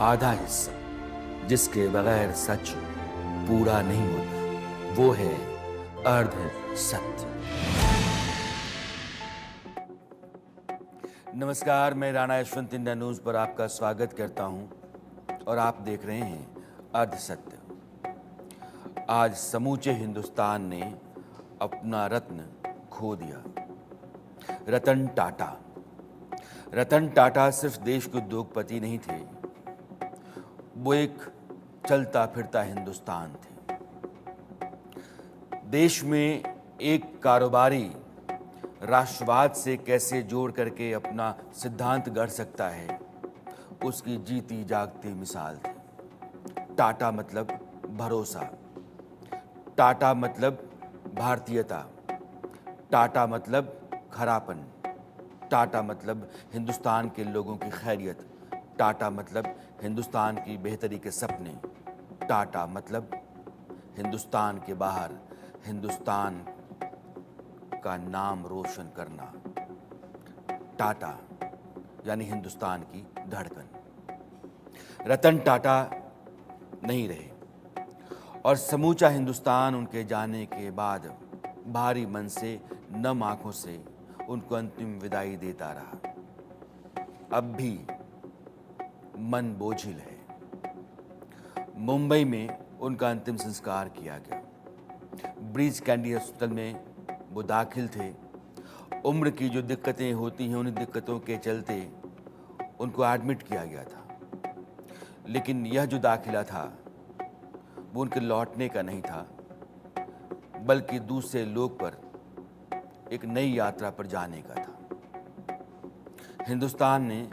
आधा हिस्सा जिसके बगैर सच पूरा नहीं होता वो है अर्ध सत्य। नमस्कार, मैं राणा यशवंत इंडिया न्यूज़ पर आपका स्वागत करता हूं और आप देख रहे हैं अर्ध सत्य। आज समूचे हिंदुस्तान ने अपना रत्न खो दिया। रतन टाटा। रतन टाटा सिर्फ देश के उद्योगपति नहीं थे, वो एक चलता फिरता हिंदुस्तान थे। देश में एक कारोबारी राष्ट्रवाद से कैसे जोड़ करके अपना सिद्धांत गढ़ सकता है, उसकी जीती जागती मिसाल थी। टाटा मतलब भरोसा, टाटा मतलब भारतीयता, टाटा मतलब खरापन, टाटा मतलब हिंदुस्तान के लोगों की खैरियत, टाटा मतलब हिंदुस्तान की बेहतरी के सपने, टाटा मतलब हिंदुस्तान के बाहर हिंदुस्तान का नाम रोशन करना। टाटा यानी हिंदुस्तान की धड़कन। रतन टाटा नहीं रहे और समूचा हिंदुस्तान उनके जाने के बाद भारी मन से, नम आंखों से उनको अंतिम विदाई देता रहा। अब भी मन बोझिल है। मुंबई में उनका अंतिम संस्कार किया गया। ब्रीच कैंडी हॉस्पिटल में वो दाखिल थे। उम्र की जो दिक्कतें होती हैं, उन दिक्कतों के चलते उनको एडमिट किया गया था। लेकिन यह जो दाखिला था वो उनके लौटने का नहीं था, बल्कि दूसरे लोक पर एक नई यात्रा पर जाने का था। हिंदुस्तान ने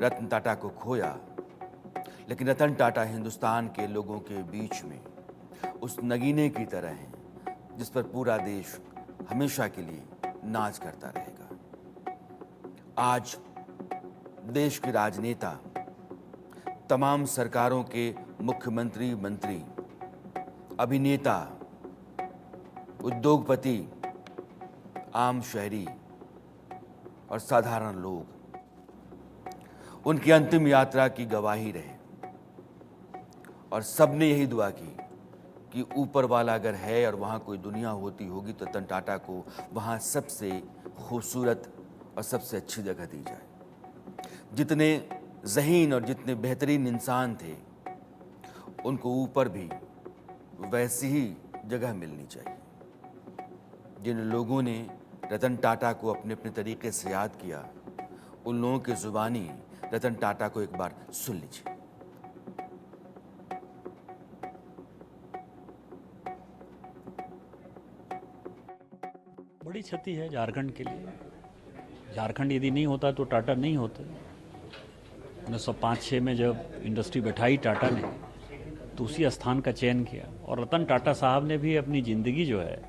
रतन टाटा को खोया, लेकिन रतन टाटा हिंदुस्तान के लोगों के बीच में उस नगीने की तरह हैं जिस पर पूरा देश हमेशा के लिए नाच करता रहेगा। आज देश के राजनेता, तमाम सरकारों के मुख्यमंत्री, मंत्री, अभिनेता, उद्योगपति, आम शहरी और साधारण लोग उनकी अंतिम यात्रा की गवाही रहे और सबने यही दुआ की कि ऊपर वाला अगर है और वहाँ कोई दुनिया होती होगी तो रतन टाटा को वहाँ सबसे खूबसूरत और सबसे अच्छी जगह दी जाए। जितने ज़हीन और जितने बेहतरीन इंसान थे, उनको ऊपर भी वैसी ही जगह मिलनी चाहिए। जिन लोगों ने रतन टाटा को अपने अपने तरीके से याद किया, उन लोगों की ज़ुबानी रतन टाटा को एक बार सुन लीजिए। बड़ी क्षति है झारखंड के लिए। झारखंड यदि नहीं होता तो टाटा नहीं होते। 1905-6 में जब इंडस्ट्री बैठाई टाटा ने, तो उसी स्थान का चयन किया। और रतन टाटा साहब ने भी अपनी ज़िंदगी जो है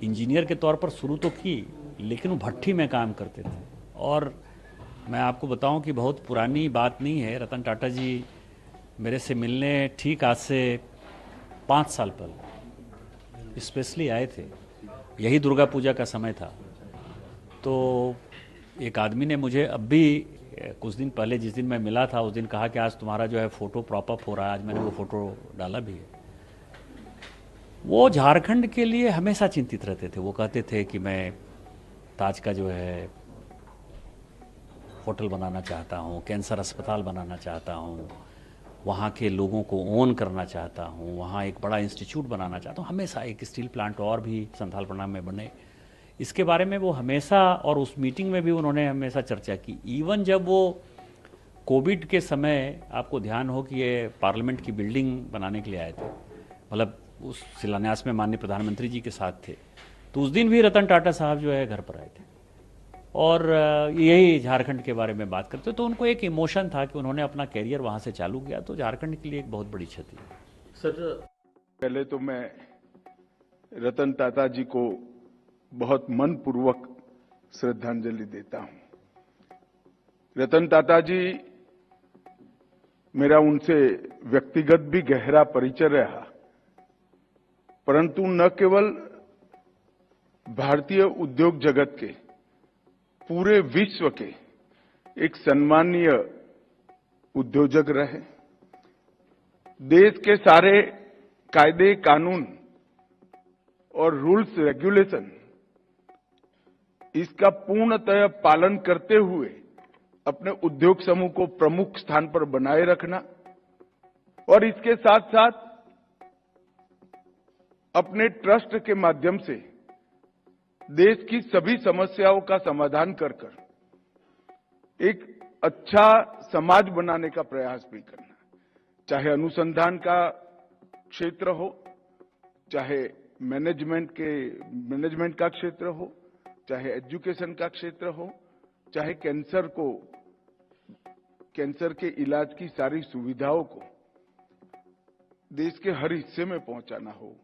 इंजीनियर के तौर पर शुरू तो की, लेकिन वो भट्ठी में काम करते थे। और मैं आपको बताऊं कि बहुत पुरानी बात नहीं है, रतन टाटा जी मेरे से मिलने ठीक आज से 5 साल पहले स्पेशली आए थे। यही दुर्गा पूजा का समय था। तो एक आदमी ने मुझे अब भी कुछ दिन पहले, जिस दिन मैं मिला था, उस दिन कहा कि आज तुम्हारा जो है फ़ोटो प्रॉप अप हो रहा है। आज मैंने वो फ़ोटो डाला भी है। वो झारखंड के लिए हमेशा चिंतित रहते थे। वो कहते थे कि मैं ताज का जो है होटल बनाना चाहता हूँ, कैंसर अस्पताल बनाना चाहता हूँ, वहाँ के लोगों को ओन करना चाहता हूँ, वहाँ एक बड़ा इंस्टीट्यूट बनाना चाहता हूँ। हमेशा एक स्टील प्लांट और भी संथाल प्रणाम में बने, इसके बारे में वो हमेशा, और उस मीटिंग में भी उन्होंने हमेशा चर्चा की। इवन जब वो कोविड के समय, आपको ध्यान हो कि ये पार्लियामेंट की बिल्डिंग बनाने के लिए आए थे, मतलब उस शिलान्यास में माननीय प्रधानमंत्री जी के साथ थे, तो उस दिन भी रतन टाटा साहब जो है घर पर आए थे और यही झारखंड के बारे में बात करते। तो उनको एक इमोशन था कि उन्होंने अपना कैरियर वहाँ से चालू किया, तो झारखंड के लिए एक बहुत बड़ी क्षति है। सर, पहले तो मैं रतन टाटा जी को बहुत मनपूर्वक श्रद्धांजलि देता हूं। रतन टाटा जी, मेरा उनसे व्यक्तिगत भी गहरा परिचय रहा, परंतु न केवल भारतीय उद्योग जगत के, पूरे विश्व के एक सम्मानीय उद्योजक रहे। देश के सारे कायदे कानून और रूल्स रेगुलेशन इसका पूर्णतः पालन करते हुए अपने उद्योग समूह को प्रमुख स्थान पर बनाए रखना और इसके साथ साथ अपने ट्रस्ट के माध्यम से देश की सभी समस्याओं का समाधान कर एक अच्छा समाज बनाने का प्रयास भी करना, चाहे अनुसंधान का क्षेत्र हो, चाहे मैनेजमेंट का क्षेत्र हो, चाहे एजुकेशन का क्षेत्र हो, चाहे कैंसर के इलाज की सारी सुविधाओं को देश के हर हिस्से में पहुंचाना हो।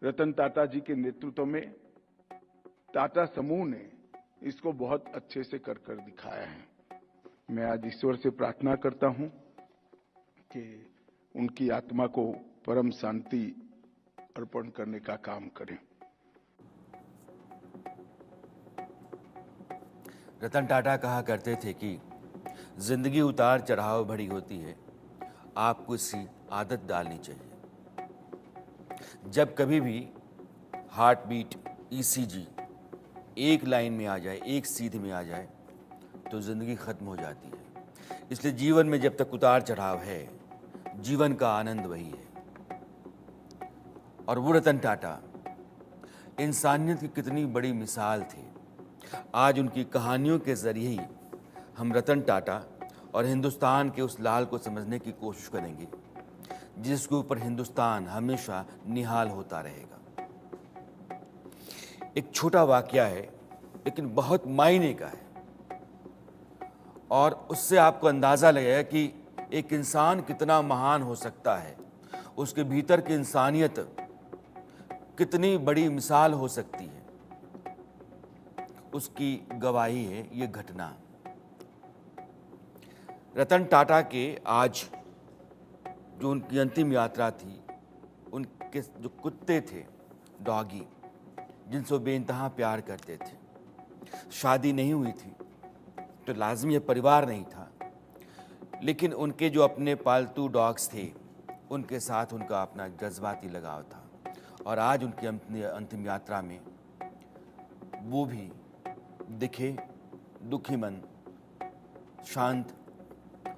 रतन टाटा जी के नेतृत्व में टाटा समूह ने इसको बहुत अच्छे से कर दिखाया है। मैं आज ईश्वर से प्रार्थना करता हूं कि उनकी आत्मा को परम शांति अर्पण करने का काम करें। रतन टाटा कहा करते थे कि जिंदगी उतार चढ़ाव भरी होती है, आपको इसकी आदत डालनी चाहिए। जब कभी भी हार्ट बीट, ईसीजी एक लाइन में आ जाए, एक सीध में आ जाए, तो जिंदगी खत्म हो जाती है। इसलिए जीवन में जब तक उतार चढ़ाव है, जीवन का आनंद वही है। और वो रतन टाटा इंसानियत की कितनी बड़ी मिसाल थे। आज उनकी कहानियों के जरिए ही हम रतन टाटा और हिंदुस्तान के उस लाल को समझने की कोशिश करेंगे जिसके ऊपर हिंदुस्तान हमेशा निहाल होता रहेगा। एक छोटा वाकया है लेकिन बहुत मायने का है, और उससे आपको अंदाजा लगेगा कि एक इंसान कितना महान हो सकता है, उसके भीतर की इंसानियत कितनी बड़ी मिसाल हो सकती है। उसकी गवाही है ये घटना। रतन टाटा के आज जो उनकी अंतिम यात्रा थी, उनके जो कुत्ते थे, डॉगी, जिनसे वो बेइंतहा प्यार करते थे, शादी नहीं हुई थी तो लाजमी परिवार नहीं था, लेकिन उनके जो अपने पालतू डॉग्स थे उनके साथ उनका अपना जज्बाती लगाव था। और आज उनकी अंतिम यात्रा में वो भी दिखे दुखी मन, शांत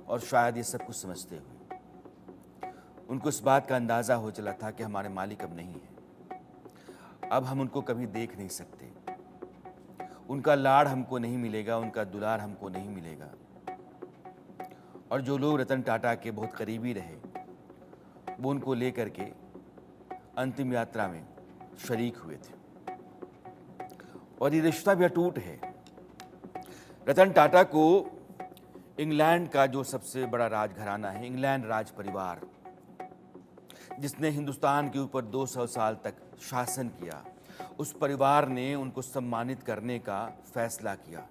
और शायद ये सब कुछ समझते हुए। उनको इस बात का अंदाज़ा हो चला था कि हमारे मालिक अब नहीं है, अब हम उनको कभी देख नहीं सकते, उनका लाड़ हमको नहीं मिलेगा, उनका दुलार हमको नहीं मिलेगा। और जो लोग रतन टाटा के बहुत करीबी रहे वो उनको लेकर के अंतिम यात्रा में शरीक हुए थे। और ये रिश्ता भी अटूट है। रतन टाटा को इंग्लैंड का जो सबसे बड़ा राजघराना है, इंग्लैंड राज परिवार, जिसने हिंदुस्तान के ऊपर 200 साल तक शासन किया, उस परिवार ने उनको सम्मानित करने का फैसला किया।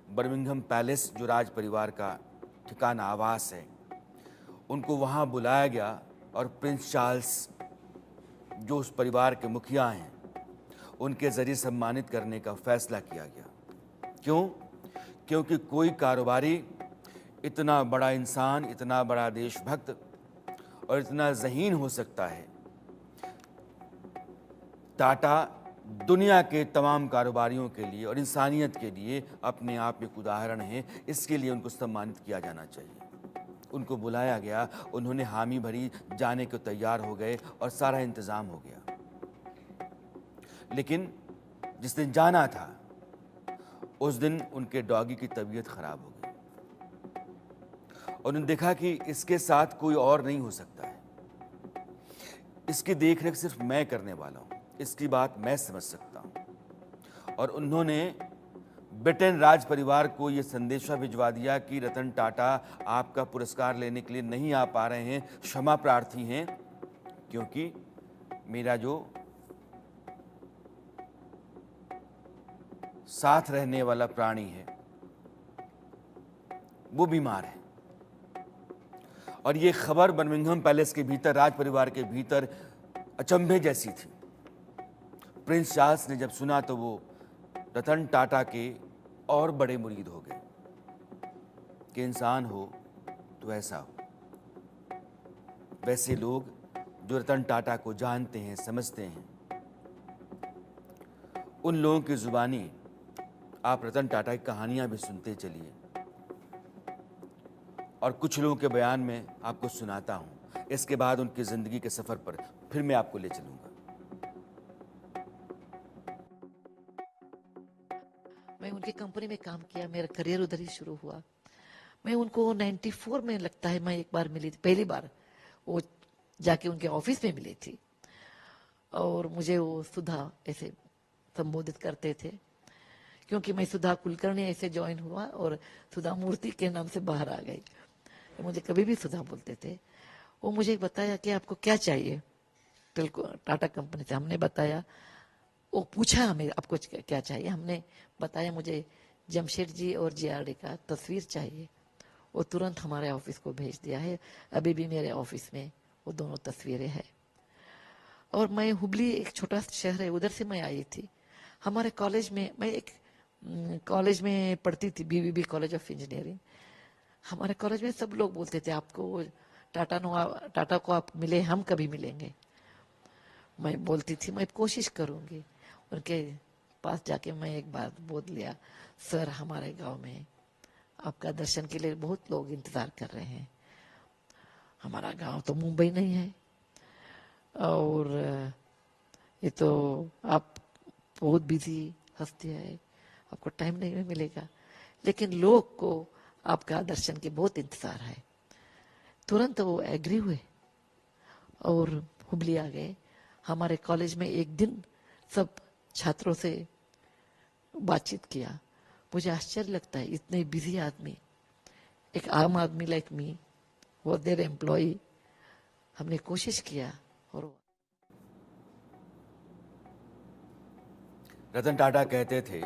बर्मिंघम पैलेस जो राज परिवार का ठिकाना आवास है, उनको वहाँ बुलाया गया और प्रिंस चार्ल्स जो उस परिवार के मुखिया हैं उनके ज़रिए सम्मानित करने का फैसला किया गया। क्यों? क्योंकि कोई कारोबारी इतना बड़ा इंसान, इतना बड़ा देशभक्त और इतना ज़हीन हो सकता है। टाटा दुनिया के तमाम कारोबारियों के लिए और इंसानियत के लिए अपने आप एक उदाहरण है। इसके लिए उनको सम्मानित किया जाना चाहिए। उनको बुलाया गया, उन्होंने हामी भरी, जाने को तैयार हो गए और सारा इंतज़ाम हो गया। लेकिन जिस दिन जाना था उस दिन उनके डॉगी की तबीयत खराब हो गई और उन्होंने देखा कि इसके साथ कोई और नहीं हो सकता है, इसकी देखरेख सिर्फ मैं करने वाला हूँ, इसकी बात मैं समझ सकता हूँ। और उन्होंने ब्रिटेन राज परिवार को ये संदेशा भिजवा दिया कि रतन टाटा आपका पुरस्कार लेने के लिए नहीं आ पा रहे हैं, क्षमा प्रार्थी हैं, क्योंकि मेरा जो साथ रहने वाला प्राणी है वो बीमार है। और ये खबर बर्मिंघम पैलेस के भीतर, राज परिवार के भीतर अचंभे जैसी थी। प्रिंस चार्ल्स ने जब सुना तो वो रतन टाटा के और बड़े मुरीद हो गए कि इंसान हो तो तो ऐसा हो। वैसे लोग जो रतन टाटा को जानते हैं, समझते हैं, उन लोगों की जुबानी आप रतन टाटा की कहानियां भी सुनते चलिए, और कुछ लोगों के बयान में आपको सुनाता हूं। इसके बाद उनकी जिंदगी के सफर पर फिर मैं आपको ले चलूंगा। मैं उनकी कंपनी में काम किया, मेरा करियर उधर ही शुरू हुआ। मैं उनको 94 में लगता है मैं एक बार मिली थी, पहली बार वो जाके उनके ऑफिस में मिली थी, और मुझे वो सुधा ऐसे संबोधित करते थे, क्योंकि मैं सुधा कुलकर्णी ऐसे ज्वाइन हुआ और सुधा मूर्ति के नाम से बाहर आ गई। मुझे कभी भी सुधा बोलते थे। वो मुझे बताया कि आपको क्या चाहिए टाटा कंपनी से। हमने बताया, वो पूछा हमें आपको क्या चाहिए, हमने बताया मुझे जमशेद जी और जीआरडी का तस्वीर चाहिए। वो तुरंत हमारे ऑफिस को भेज दिया है। अभी भी मेरे ऑफिस में वो दोनों तस्वीरें हैं। और मैं हुबली, एक छोटा शहर है, उधर से मैं आई थी। हमारे कॉलेज में, मैं एक कॉलेज में पढ़ती थी, बीबीबी कॉलेज ऑफ इंजीनियरिंग। हमारे कॉलेज में सब लोग बोलते थे आपको टाटा को आप मिले, हम कभी मिलेंगे। मैं बोलती थी मैं कोशिश करूंगी। उनके पास जाके मैं एक बार बोल लिया, सर हमारे गांव में आपका दर्शन के लिए बहुत लोग इंतजार कर रहे हैं। हमारा गांव तो मुंबई नहीं है, और ये तो आप बहुत बिजी हस्ती है, आपको टाइम नहीं मिलेगा, लेकिन लोग को आपका दर्शन के बहुत इंतजार है। तुरंत वो एग्री हुए और हुबली आ गए। हमारे कॉलेज में एक दिन सब छात्रों से बातचीत किया। मुझे आश्चर्य लगता है, इतने बिजी आदमी, एक आम आदमी लाइक मी वो देयर एम्प्लॉय, हमने कोशिश किया। और रतन टाटा कहते थे,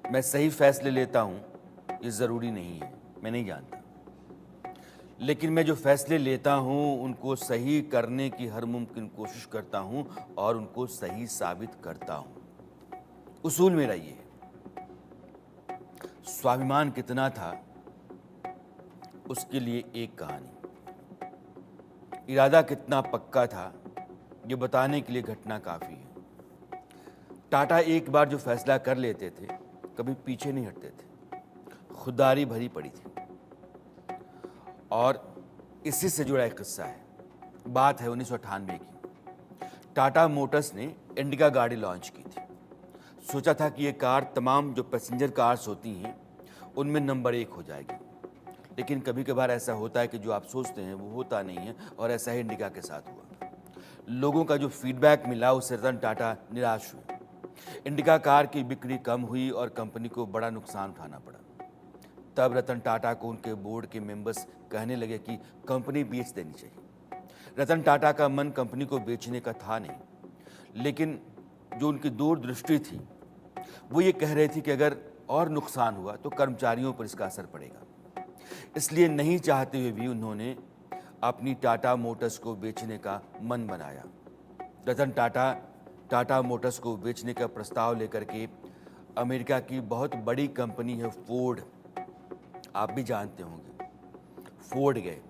मैं सही फैसले लेता हूं ये जरूरी नहीं है, मैं नहीं जानता, लेकिन मैं जो फैसले लेता हूं उनको सही करने की हर मुमकिन कोशिश करता हूं और उनको सही साबित करता हूं। उसूल मेरा ये है। स्वाभिमान कितना था उसके लिए एक कहानी, इरादा कितना पक्का था ये बताने के लिए घटना काफी है। टाटा एक बार जो फैसला कर लेते थे कभी पीछे नहीं हटते थे, खुददारी भरी पड़ी थी। और इसी से जुड़ा एक किस्सा है। बात है 1998 की। टाटा मोटर्स ने इंडिका गाड़ी लॉन्च की थी। सोचा था कि ये कार तमाम जो पैसेंजर कार्स होती हैं उनमें नंबर 1 हो जाएगी, लेकिन कभी कभार ऐसा होता है कि जो आप सोचते हैं वो होता नहीं है, और ऐसा ही इंडिका के साथ हुआ। लोगों का जो फीडबैक मिला उससे रतन टाटा निराश हुए। इंडिका कार की बिक्री कम हुई और कंपनी को बड़ा नुकसान उठाना पड़ा। तब रतन टाटा को उनके बोर्ड के मेंबर्स कहने लगे कि कंपनी बेच देनी चाहिए। रतन टाटा का मन कंपनी को बेचने का था नहीं, लेकिन जो उनकी दूरदृष्टि थी वो ये कह रही थी कि अगर और नुकसान हुआ तो कर्मचारियों पर इसका असर पड़ेगा। इसलिए नहीं चाहते हुए भी उन्होंने अपनी टाटा मोटर्स को बेचने का मन बनाया। रतन टाटा टाटा मोटर्स को बेचने का प्रस्ताव लेकर के अमेरिका की बहुत बड़ी कंपनी है फोर्ड, आप भी जानते होंगे, फोर्ड गए।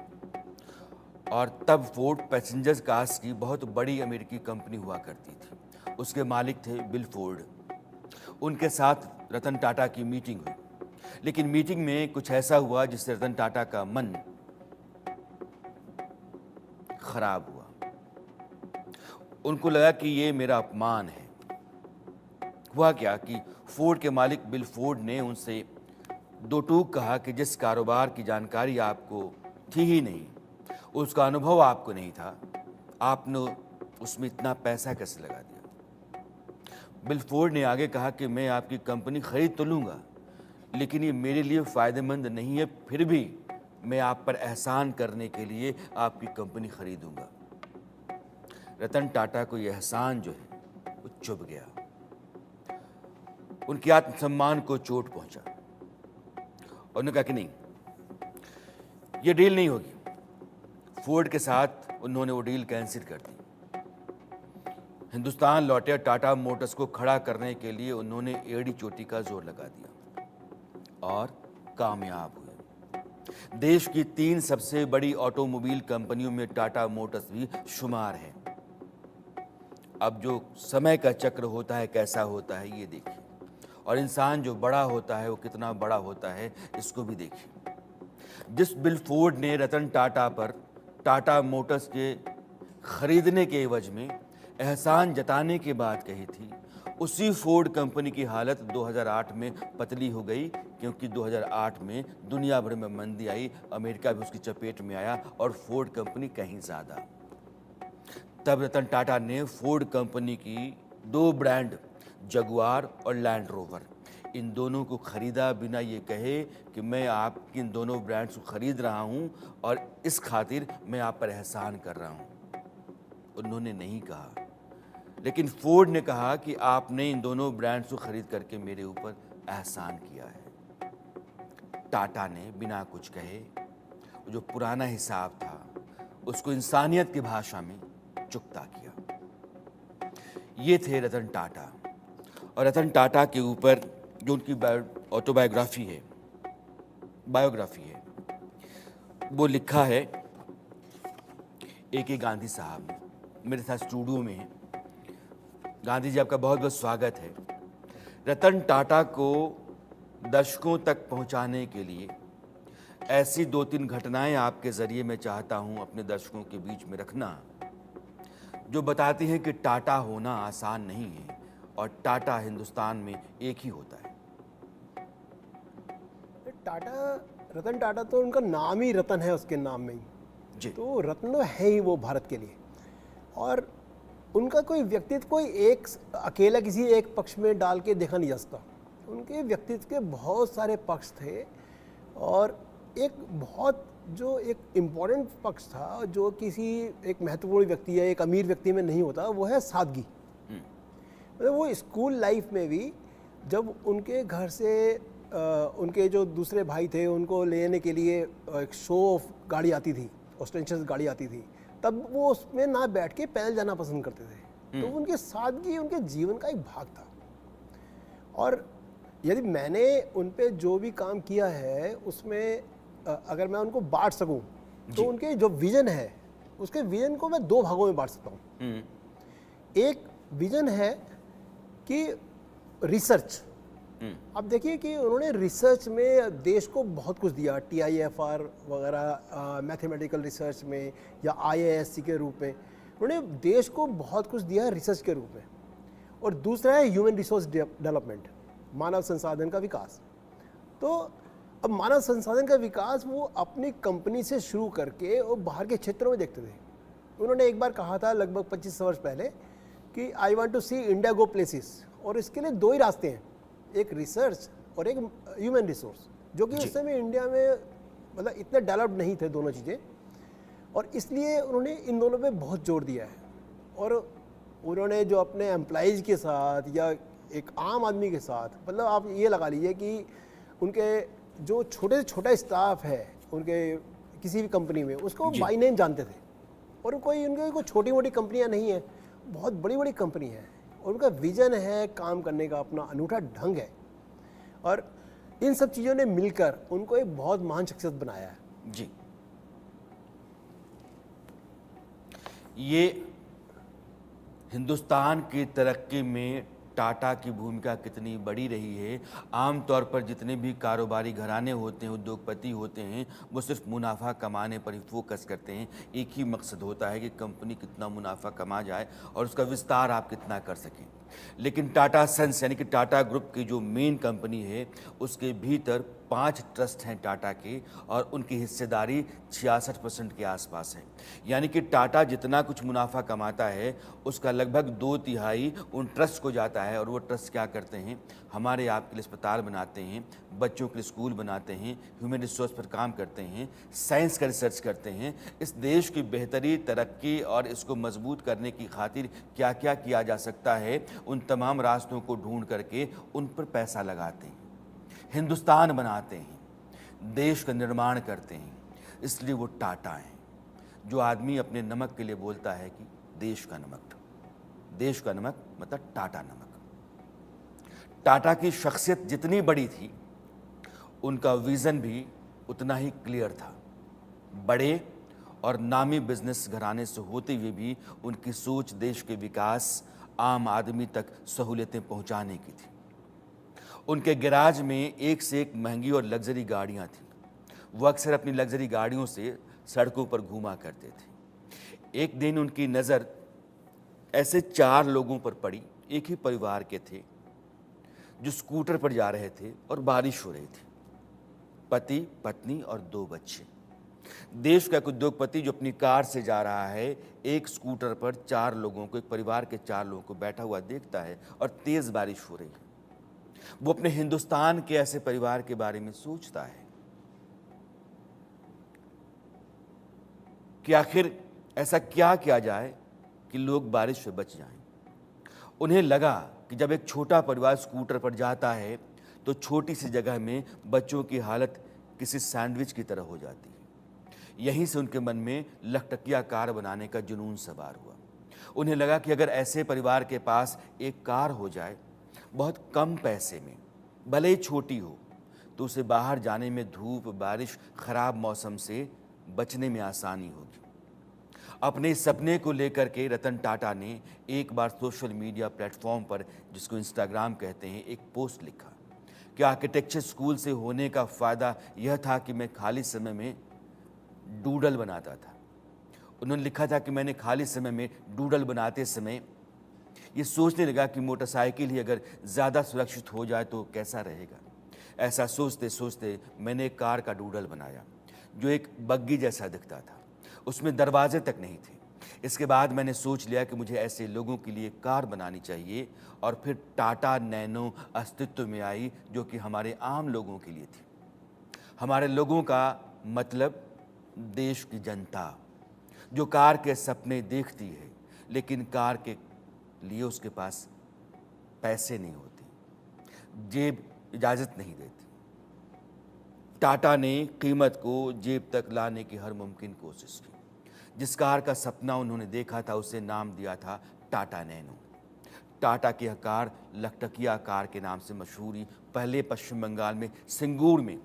और तब फोर्ड पैसेंजर कार्स की बहुत बड़ी अमेरिकी कंपनी हुआ करती थी। उसके मालिक थे बिल फोर्ड। उनके साथ रतन टाटा की मीटिंग हुई, लेकिन मीटिंग में कुछ ऐसा हुआ जिससे रतन टाटा का मन खराब हुआ। उनको लगा कि ये मेरा अपमान है। हुआ क्या कि फोर्ड के मालिक बिल फोर्ड ने उनसे दो टूक कहा कि जिस कारोबार की जानकारी आपको थी ही नहीं, उसका अनुभव आपको नहीं था, आपने उसमें इतना पैसा कैसे लगा दिया। बिल फोर्ड ने आगे कहा कि मैं आपकी कंपनी खरीद तो लूंगा, लेकिन ये मेरे लिए फायदेमंद नहीं है, फिर भी मैं आप पर एहसान करने के लिए आपकी कंपनी खरीदूंगा। रतन टाटा को यह एहसान जो है वो चुभ गया, उनके आत्मसम्मान को चोट पहुंचा। और उन्होंने कहा कि नहीं, ये डील नहीं होगी। फोर्ड के साथ उन्होंने वो डील कैंसिल कर दी। हिंदुस्तान लौटे टाटा मोटर्स को खड़ा करने के लिए उन्होंने एड़ी चोटी का जोर लगा दिया और कामयाब हुए। देश की 3 सबसे बड़ी ऑटोमोबाइल कंपनियों में टाटा मोटर्स भी शुमार है। अब जो समय का चक्र होता है कैसा होता है ये देखिए, और इंसान जो बड़ा होता है वो कितना बड़ा होता है इसको भी देखिए। जिस बिल फोर्ड ने रतन टाटा पर टाटा मोटर्स के खरीदने के एवज में एहसान जताने की बात कही थी, उसी फोर्ड कंपनी की हालत 2008 में पतली हो गई, क्योंकि 2008 में दुनिया भर में मंदी आई, अमेरिका भी उसकी चपेट में आया और फोर्ड कंपनी कहीं ज्यादा। तब रतन टाटा ने फोर्ड कंपनी की 2 ब्रांड जगुआर और लैंड रोवर, इन दोनों को खरीदा बिना ये कहे कि मैं आपकी इन दोनों ब्रांड्स को खरीद रहा हूं और इस खातिर मैं आप पर एहसान कर रहा हूं। उन्होंने नहीं कहा, लेकिन फोर्ड ने कहा कि आपने इन दोनों ब्रांड्स को खरीद करके मेरे ऊपर एहसान किया है। टाटा ने बिना कुछ कहे जो पुराना हिसाब था उसको इंसानियत की भाषा में चुकता किया। ये थे रतन टाटा। और रतन टाटा के ऊपर जो उनकी ऑटोबायोग्राफी है, बायोग्राफी है, वो लिखा है A.K. गांधी साहब ने, मेरे साथ स्टूडियो में है। गांधी जी, आपका बहुत बहुत स्वागत है। रतन टाटा को दर्शकों तक पहुंचाने के लिए ऐसी 2-3 घटनाएं आपके जरिए मैं चाहता हूं अपने दर्शकों के बीच में रखना, जो बताती हैं कि टाटा होना आसान नहीं है और टाटा हिंदुस्तान में एक ही होता है। रतन टाटा तो उनका नाम ही रतन है, उसके नाम में ही जी। तो रत्न है ही वो भारत के लिए। और उनका कोई व्यक्तित्व कोई एक अकेला किसी एक पक्ष में डाल के देखा नहीं जा सकता। उनके व्यक्तित्व के बहुत सारे पक्ष थे और एक बहुत जो एक इम्पॉर्टेंट पक्ष था जो किसी एक महत्वपूर्ण व्यक्ति या एक अमीर व्यक्ति में नहीं होता, वो है सादगी। मतलब वो स्कूल लाइफ में भी जब उनके घर से उनके जो दूसरे भाई थे उनको लेने के लिए एक शो ऑफ गाड़ी आती थी, ऑस्टेंशियस गाड़ी आती थी, तब वो उसमें ना बैठ के पैदल जाना पसंद करते थे। तो उनकी सादगी उनके जीवन का एक भाग था। और यदि मैंने उन पे जो भी काम किया है उसमें अगर मैं उनको बांट सकूं तो उनके जो विजन है उसके विजन को मैं 2 भागों में बांट सकता हूं। एक विजन है कि रिसर्च, अब देखिए कि उन्होंने रिसर्च में देश को बहुत कुछ दिया, TIFR वगैरह मैथमेटिकल रिसर्च में या IISc के रूप में उन्होंने देश को बहुत कुछ दिया रिसर्च के रूप में। और दूसरा है ह्यूमन रिसोर्स डेवलपमेंट, मानव संसाधन का विकास। तो अब मानव संसाधन का विकास वो अपनी कंपनी से शुरू करके और बाहर के क्षेत्रों में देखते थे। उन्होंने एक बार कहा था लगभग 25 वर्ष पहले कि I want to see India go places, और इसके लिए 2 ही रास्ते हैं, एक रिसर्च और एक ह्यूमन रिसोर्स, जो कि उस समय इंडिया में मतलब इतने डेवलप्ड नहीं थे दोनों चीज़ें। और इसलिए उन्होंने इन दोनों पे बहुत जोर दिया है। और उन्होंने जो अपने एम्प्लॉइज़ के साथ या एक आम आदमी के साथ, मतलब आप ये लगा लीजिए कि उनके जो छोटे से छोटा स्टाफ है उनके किसी भी कंपनी में, उसको बाई नेम जानते थे। और उनके कोई छोटी मोटी कंपनियां नहीं है, बहुत बड़ी बड़ी कंपनी है और उनका विजन है, काम करने का अपना अनूठा ढंग है। और इन सब चीज़ों ने मिलकर उनको एक बहुत महान शख्सियत बनाया है। जी, ये हिंदुस्तान की तरक्की में टाटा की भूमिका कितनी बड़ी रही है। आमतौर पर जितने भी कारोबारी घराने होते हैं, उद्योगपति होते हैं, वो सिर्फ मुनाफा कमाने पर ही फोकस करते हैं। एक ही मकसद होता है कि कंपनी कितना मुनाफा कमा जाए और उसका विस्तार आप कितना कर सकें। लेकिन टाटा सन्स यानी कि टाटा ग्रुप की जो मेन कंपनी है उसके भीतर 5 ट्रस्ट हैं टाटा के, और उनकी हिस्सेदारी 66% के आसपास है। यानी कि टाटा जितना कुछ मुनाफा कमाता है उसका लगभग 2/3 उन ट्रस्ट को जाता है। और वो ट्रस्ट क्या करते हैं, हमारे आपके लिए अस्पताल बनाते हैं, बच्चों के लिए स्कूल बनाते हैं, ह्यूमन रिसोर्स पर काम करते हैं, साइंस का रिसर्च करते हैं। इस देश की बेहतरी, तरक्की और इसको मजबूत करने की खातिर क्या क्या किया जा सकता है, उन तमाम रास्तों को ढूंढ करके उन पर पैसा लगाते हैं, हिंदुस्तान बनाते हैं, देश का निर्माण करते हैं। इसलिए वो टाटा हैं। जो आदमी अपने नमक के लिए बोलता है कि देश का नमक, देश का नमक मतलब टाटा नमक। टाटा की शख्सियत जितनी बड़ी थी, उनका विजन भी उतना ही क्लियर था। बड़े और नामी बिजनेस घराने से होते हुए भी उनकी सोच देश के विकास, आम आदमी तक सहूलियतें पहुंचाने की थी। उनके गैराज में एक से एक महंगी और लग्जरी गाड़ियां थीं। वो अक्सर अपनी लग्जरी गाड़ियों से सड़कों पर घूमा करते थे। एक दिन उनकी नज़र ऐसे 4 लोगों पर पड़ी, एक ही परिवार के थे, जो स्कूटर पर जा रहे थे और बारिश हो रही थी। पति, पत्नी और 2 बच्चे। देश का एक उद्योगपति जो अपनी कार से जा रहा है, एक स्कूटर पर 4 लोगों को, एक परिवार के 4 लोगों को बैठा हुआ देखता है और तेज बारिश हो रही है। वो अपने हिंदुस्तान के ऐसे परिवार के बारे में सोचता है कि आखिर ऐसा क्या किया जाए कि लोग बारिश से बच जाएं। उन्हें लगा कि जब एक छोटा परिवार स्कूटर पर जाता है तो छोटी सी जगह में बच्चों की हालत किसी सैंडविच की तरह हो जाती है। यहीं से उनके मन में लखटकिया कार बनाने का जुनून सवार हुआ। उन्हें लगा कि अगर ऐसे परिवार के पास एक कार हो जाए, बहुत कम पैसे में, भले ही छोटी हो, तो उसे बाहर जाने में धूप, बारिश, खराब मौसम से बचने में आसानी होगी। अपने इस सपने को लेकर के रतन टाटा ने एक बार सोशल मीडिया प्लेटफॉर्म पर, जिसको इंस्टाग्राम कहते हैं, एक पोस्ट लिखा कि आर्किटेक्चर स्कूल से होने का फ़ायदा यह था कि मैं खाली समय में डूडल बनाता था। उन्होंने लिखा था कि मैंने खाली समय में डूडल बनाते समय ये सोचने लगा कि मोटरसाइकिल ही अगर ज़्यादा सुरक्षित हो जाए तो कैसा रहेगा। ऐसा सोचते सोचते मैंने एक कार का डूडल बनाया जो एक बग्गी जैसा दिखता था, उसमें दरवाजे तक नहीं थे। इसके बाद मैंने सोच लिया कि मुझे ऐसे लोगों के लिए कार बनानी चाहिए और फिर टाटा नैनो अस्तित्व में आई, जो कि हमारे आम लोगों के लिए थी। हमारे लोगों का मतलब देश की जनता, जो कार के सपने देखती है लेकिन कार के लिए उसके पास पैसे नहीं होते, जेब इजाज़त नहीं देती। टाटा ने कीमत को जेब तक लाने की हर मुमकिन कोशिश की। जिस कार का सपना उन्होंने देखा था उसे नाम दिया था टाटा नैनो। टाटा की यह कार लखटकिया कार के नाम से मशहूर हुई। पहले पश्चिम बंगाल में सिंगूर में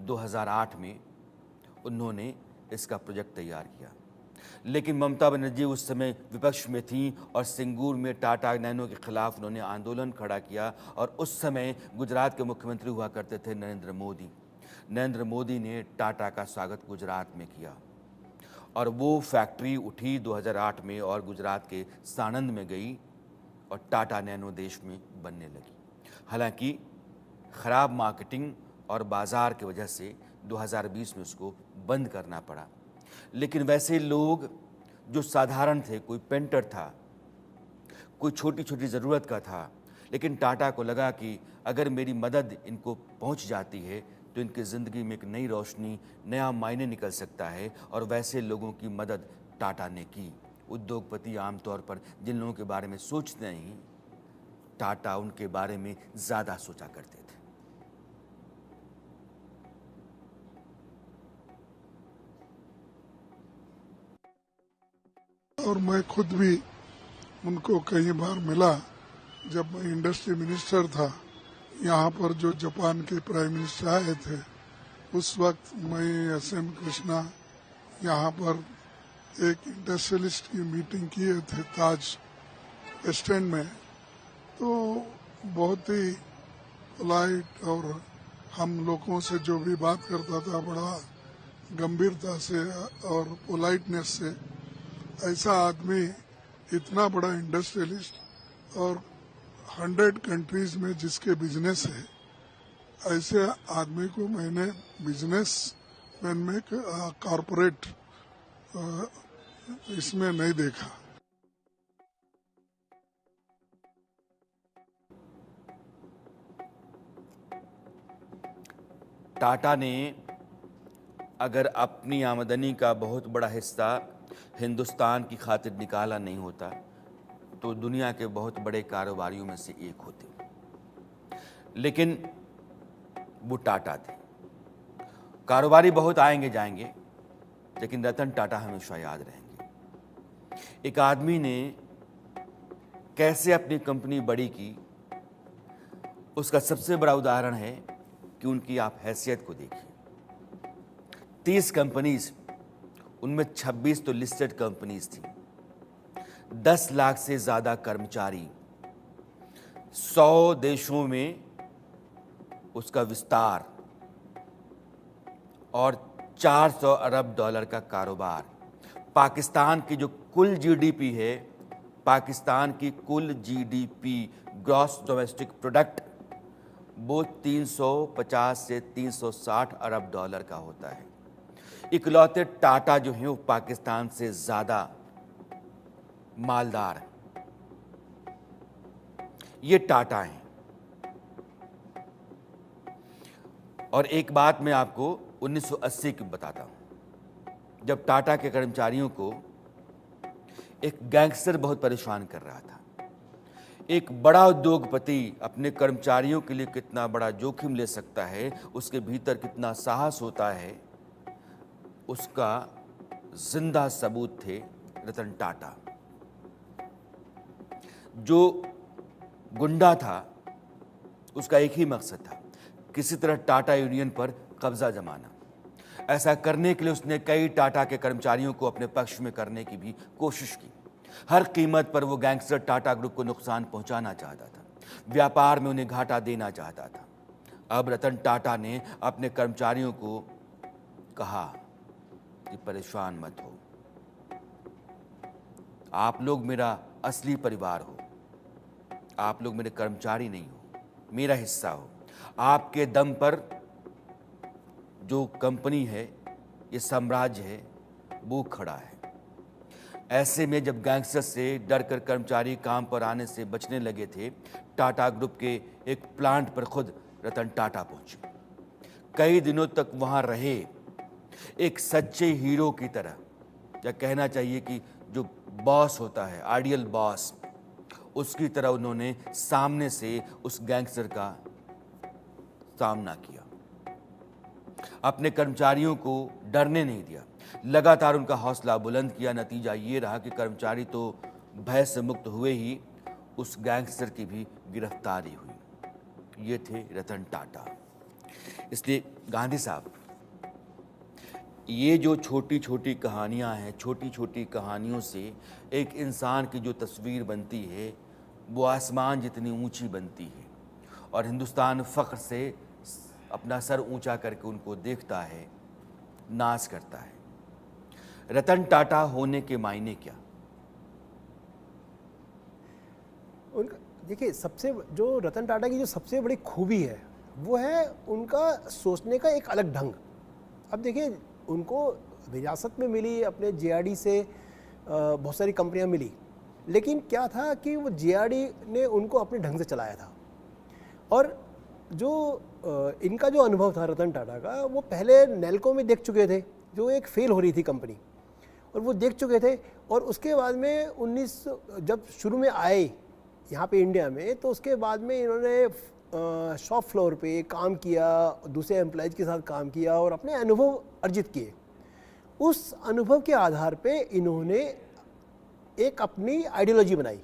2008 में उन्होंने इसका प्रोजेक्ट तैयार किया, लेकिन ममता बनर्जी उस समय विपक्ष में थी और सिंगूर में टाटा नैनो के खिलाफ उन्होंने आंदोलन खड़ा किया। और उस समय गुजरात के मुख्यमंत्री हुआ करते थे नरेंद्र मोदी। नरेंद्र मोदी ने टाटा का स्वागत गुजरात में किया और वो फैक्ट्री उठी 2008 में और गुजरात के सानंद में गई और टाटा नैनो देश में बनने लगी। हालांकि ख़राब मार्केटिंग और बाज़ार की वजह से 2020 में उसको बंद करना पड़ा। लेकिन वैसे लोग जो साधारण थे, कोई पेंटर था, कोई छोटी छोटी ज़रूरत का था, लेकिन टाटा को लगा कि अगर मेरी मदद इनको पहुंच जाती है तो इनकी ज़िंदगी में एक नई रोशनी, नया मायने निकल सकता है। और वैसे लोगों की मदद टाटा ने की। उद्योगपति आमतौर पर जिन लोगों के बारे में सोचते नहीं, टाटा उनके बारे में ज़्यादा सोचा करते थे। और मैं खुद भी उनको कई बार मिला। जब मैं इंडस्ट्री मिनिस्टर था, यहाँ पर जो जापान के प्राइम मिनिस्टर आए थे, उस वक्त मैं SM कृष्णा यहाँ पर एक इंडस्ट्रियलिस्ट की मीटिंग किए थे ताज वेस्ट एंड में। तो बहुत ही पोलाइट और हम लोगों से जो भी बात करता था बड़ा गंभीरता से और पोलाइटनेस से। ऐसा आदमी, इतना बड़ा इंडस्ट्रियलिस्ट और 100 कंट्रीज में जिसके बिजनेस है, ऐसे आदमी को मैंने बिजनेस मैन में कॉरपोरेट इसमें नहीं देखा। टाटा ने अगर अपनी आमदनी का बहुत बड़ा हिस्सा हिंदुस्तान की खातिर निकाला नहीं होता तो दुनिया के बहुत बड़े कारोबारियों में से एक होते। लेकिन वो टाटा थे। कारोबारी बहुत आएंगे जाएंगे, लेकिन रतन टाटा हमेशा याद रहेंगे। एक आदमी ने कैसे अपनी कंपनी बड़ी की, उसका सबसे बड़ा उदाहरण है कि उनकी आप हैसियत को देखिए। 30 कंपनीज, उनमें 26 तो लिस्टेड कंपनीज थी, 10 लाख से ज्यादा कर्मचारी, 100 देशों में उसका विस्तार और 400 अरब डॉलर का कारोबार। पाकिस्तान की जो कुल जीडीपी है, पाकिस्तान की कुल जीडीपी ग्रॉस डोमेस्टिक प्रोडक्ट, वो 350 से 360 अरब डॉलर का होता है। इकलौते टाटा जो है वो पाकिस्तान से ज्यादा मालदार है। ये टाटा हैं। और एक बात मैं आपको 1980 की बताता हूं, जब टाटा के कर्मचारियों को एक गैंगस्टर बहुत परेशान कर रहा था। एक बड़ा उद्योगपति अपने कर्मचारियों के लिए कितना बड़ा जोखिम ले सकता है, उसके भीतर कितना साहस होता है, उसका जिंदा सबूत थे रतन टाटा। जो गुंडा था उसका एक ही मकसद था, किसी तरह टाटा यूनियन पर कब्जा जमाना। ऐसा करने के लिए उसने कई टाटा के कर्मचारियों को अपने पक्ष में करने की भी कोशिश की। हर कीमत पर वो गैंगस्टर टाटा ग्रुप को नुकसान पहुंचाना चाहता था, व्यापार में उन्हें घाटा देना चाहता था। अब रतन टाटा ने अपने कर्मचारियों को कहा कि परेशान मत हो, आप लोग मेरा असली परिवार हो, आप लोग मेरे कर्मचारी नहीं हो, मेरा हिस्सा हो। आपके दम पर जो कंपनी है, ये साम्राज्य है, वो खड़ा है। ऐसे में जब गैंगस्टर से डरकर कर्मचारी काम पर आने से बचने लगे थे, टाटा ग्रुप के एक प्लांट पर खुद रतन टाटा पहुंचे। कई दिनों तक वहां रहे, एक सच्चे हीरो की तरह, या कहना चाहिए कि जो बॉस होता है, आइडियल बॉस, उसकी तरह उन्होंने सामने से उस गैंगस्टर का सामना किया। अपने कर्मचारियों को डरने नहीं दिया, लगातार उनका हौसला बुलंद किया। नतीजा ये रहा कि कर्मचारी तो भय से मुक्त हुए ही, उस गैंगस्टर की भी गिरफ्तारी हुई। ये थे रतन टाटा। इसलिए गांधी साहब, ये जो छोटी छोटी कहानियां हैं, छोटी छोटी कहानियों से एक इंसान की जो तस्वीर बनती है, वो आसमान जितनी ऊंची बनती है, और हिंदुस्तान फख्र से अपना सर ऊंचा करके उनको देखता है, नाज करता है। रतन टाटा होने के मायने क्या? उनका देखिए, सबसे जो रतन टाटा की जो सबसे बड़ी खूबी है वो है उनका सोचने का एक अलग ढंग। अब देखिए, उनको विरासत में मिली, अपने जेआरडी से बहुत सारी कंपनियां मिली, लेकिन क्या था कि वो जेआरडी ने उनको अपने ढंग से चलाया था। और जो इनका जो अनुभव था रतन टाटा का, वो पहले नेल्को में देख चुके थे, जो एक फेल हो रही थी कंपनी, और वो देख चुके थे। और उसके बाद में जब शुरू में आए यहाँ पे इंडिया में, तो उसके बाद में इन्होंने शॉप फ्लोर पे काम किया, दूसरे एम्प्लॉयज़ के साथ काम किया और अपने अनुभव अर्जित किए। उस अनुभव के आधार पे इन्होंने एक अपनी आइडियोलॉजी बनाई,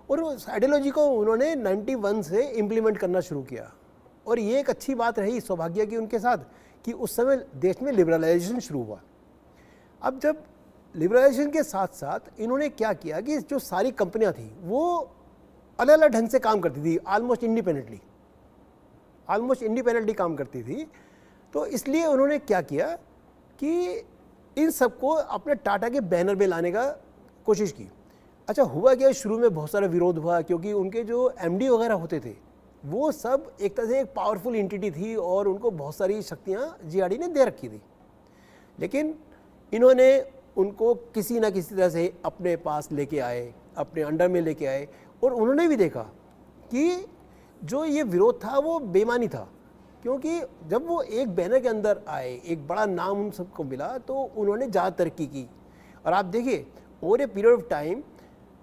और उस आइडियोलॉजी को उन्होंने 91 से इम्प्लीमेंट करना शुरू किया। और ये एक अच्छी बात रही, सौभाग्य की उनके साथ, कि उस समय देश में लिबरलाइजेशन शुरू हुआ। अब जब लिबरलाइजेशन के साथ साथ इन्होंने क्या किया कि जो सारी कंपनियां थी वो अलग अलग ढंग से काम करती थी, ऑलमोस्ट इंडिपेंडेंटली काम करती थी। तो इसलिए उन्होंने क्या किया कि इन सबको अपने टाटा के बैनर में लाने का कोशिश की। अच्छा, हुआ क्या, शुरू में बहुत सारा विरोध हुआ, क्योंकि उनके जो एमडी वगैरह होते थे वो सब एक तरह से एक पावरफुल एंटिटी थी और उनको बहुत सारी शक्तियां जेआरडी ने दे रखी थी। लेकिन इन्होंने उनको किसी ना किसी तरह से अपने पास लेके आए, अपने अंडर में लेके आए, और उन्होंने भी देखा कि जो ये विरोध था वो बेमानी था, क्योंकि जब वो एक बैनर के अंदर आए, एक बड़ा नाम उन सबको मिला, तो उन्होंने ज़्यादा तरक्की की। और आप देखिए over a period of time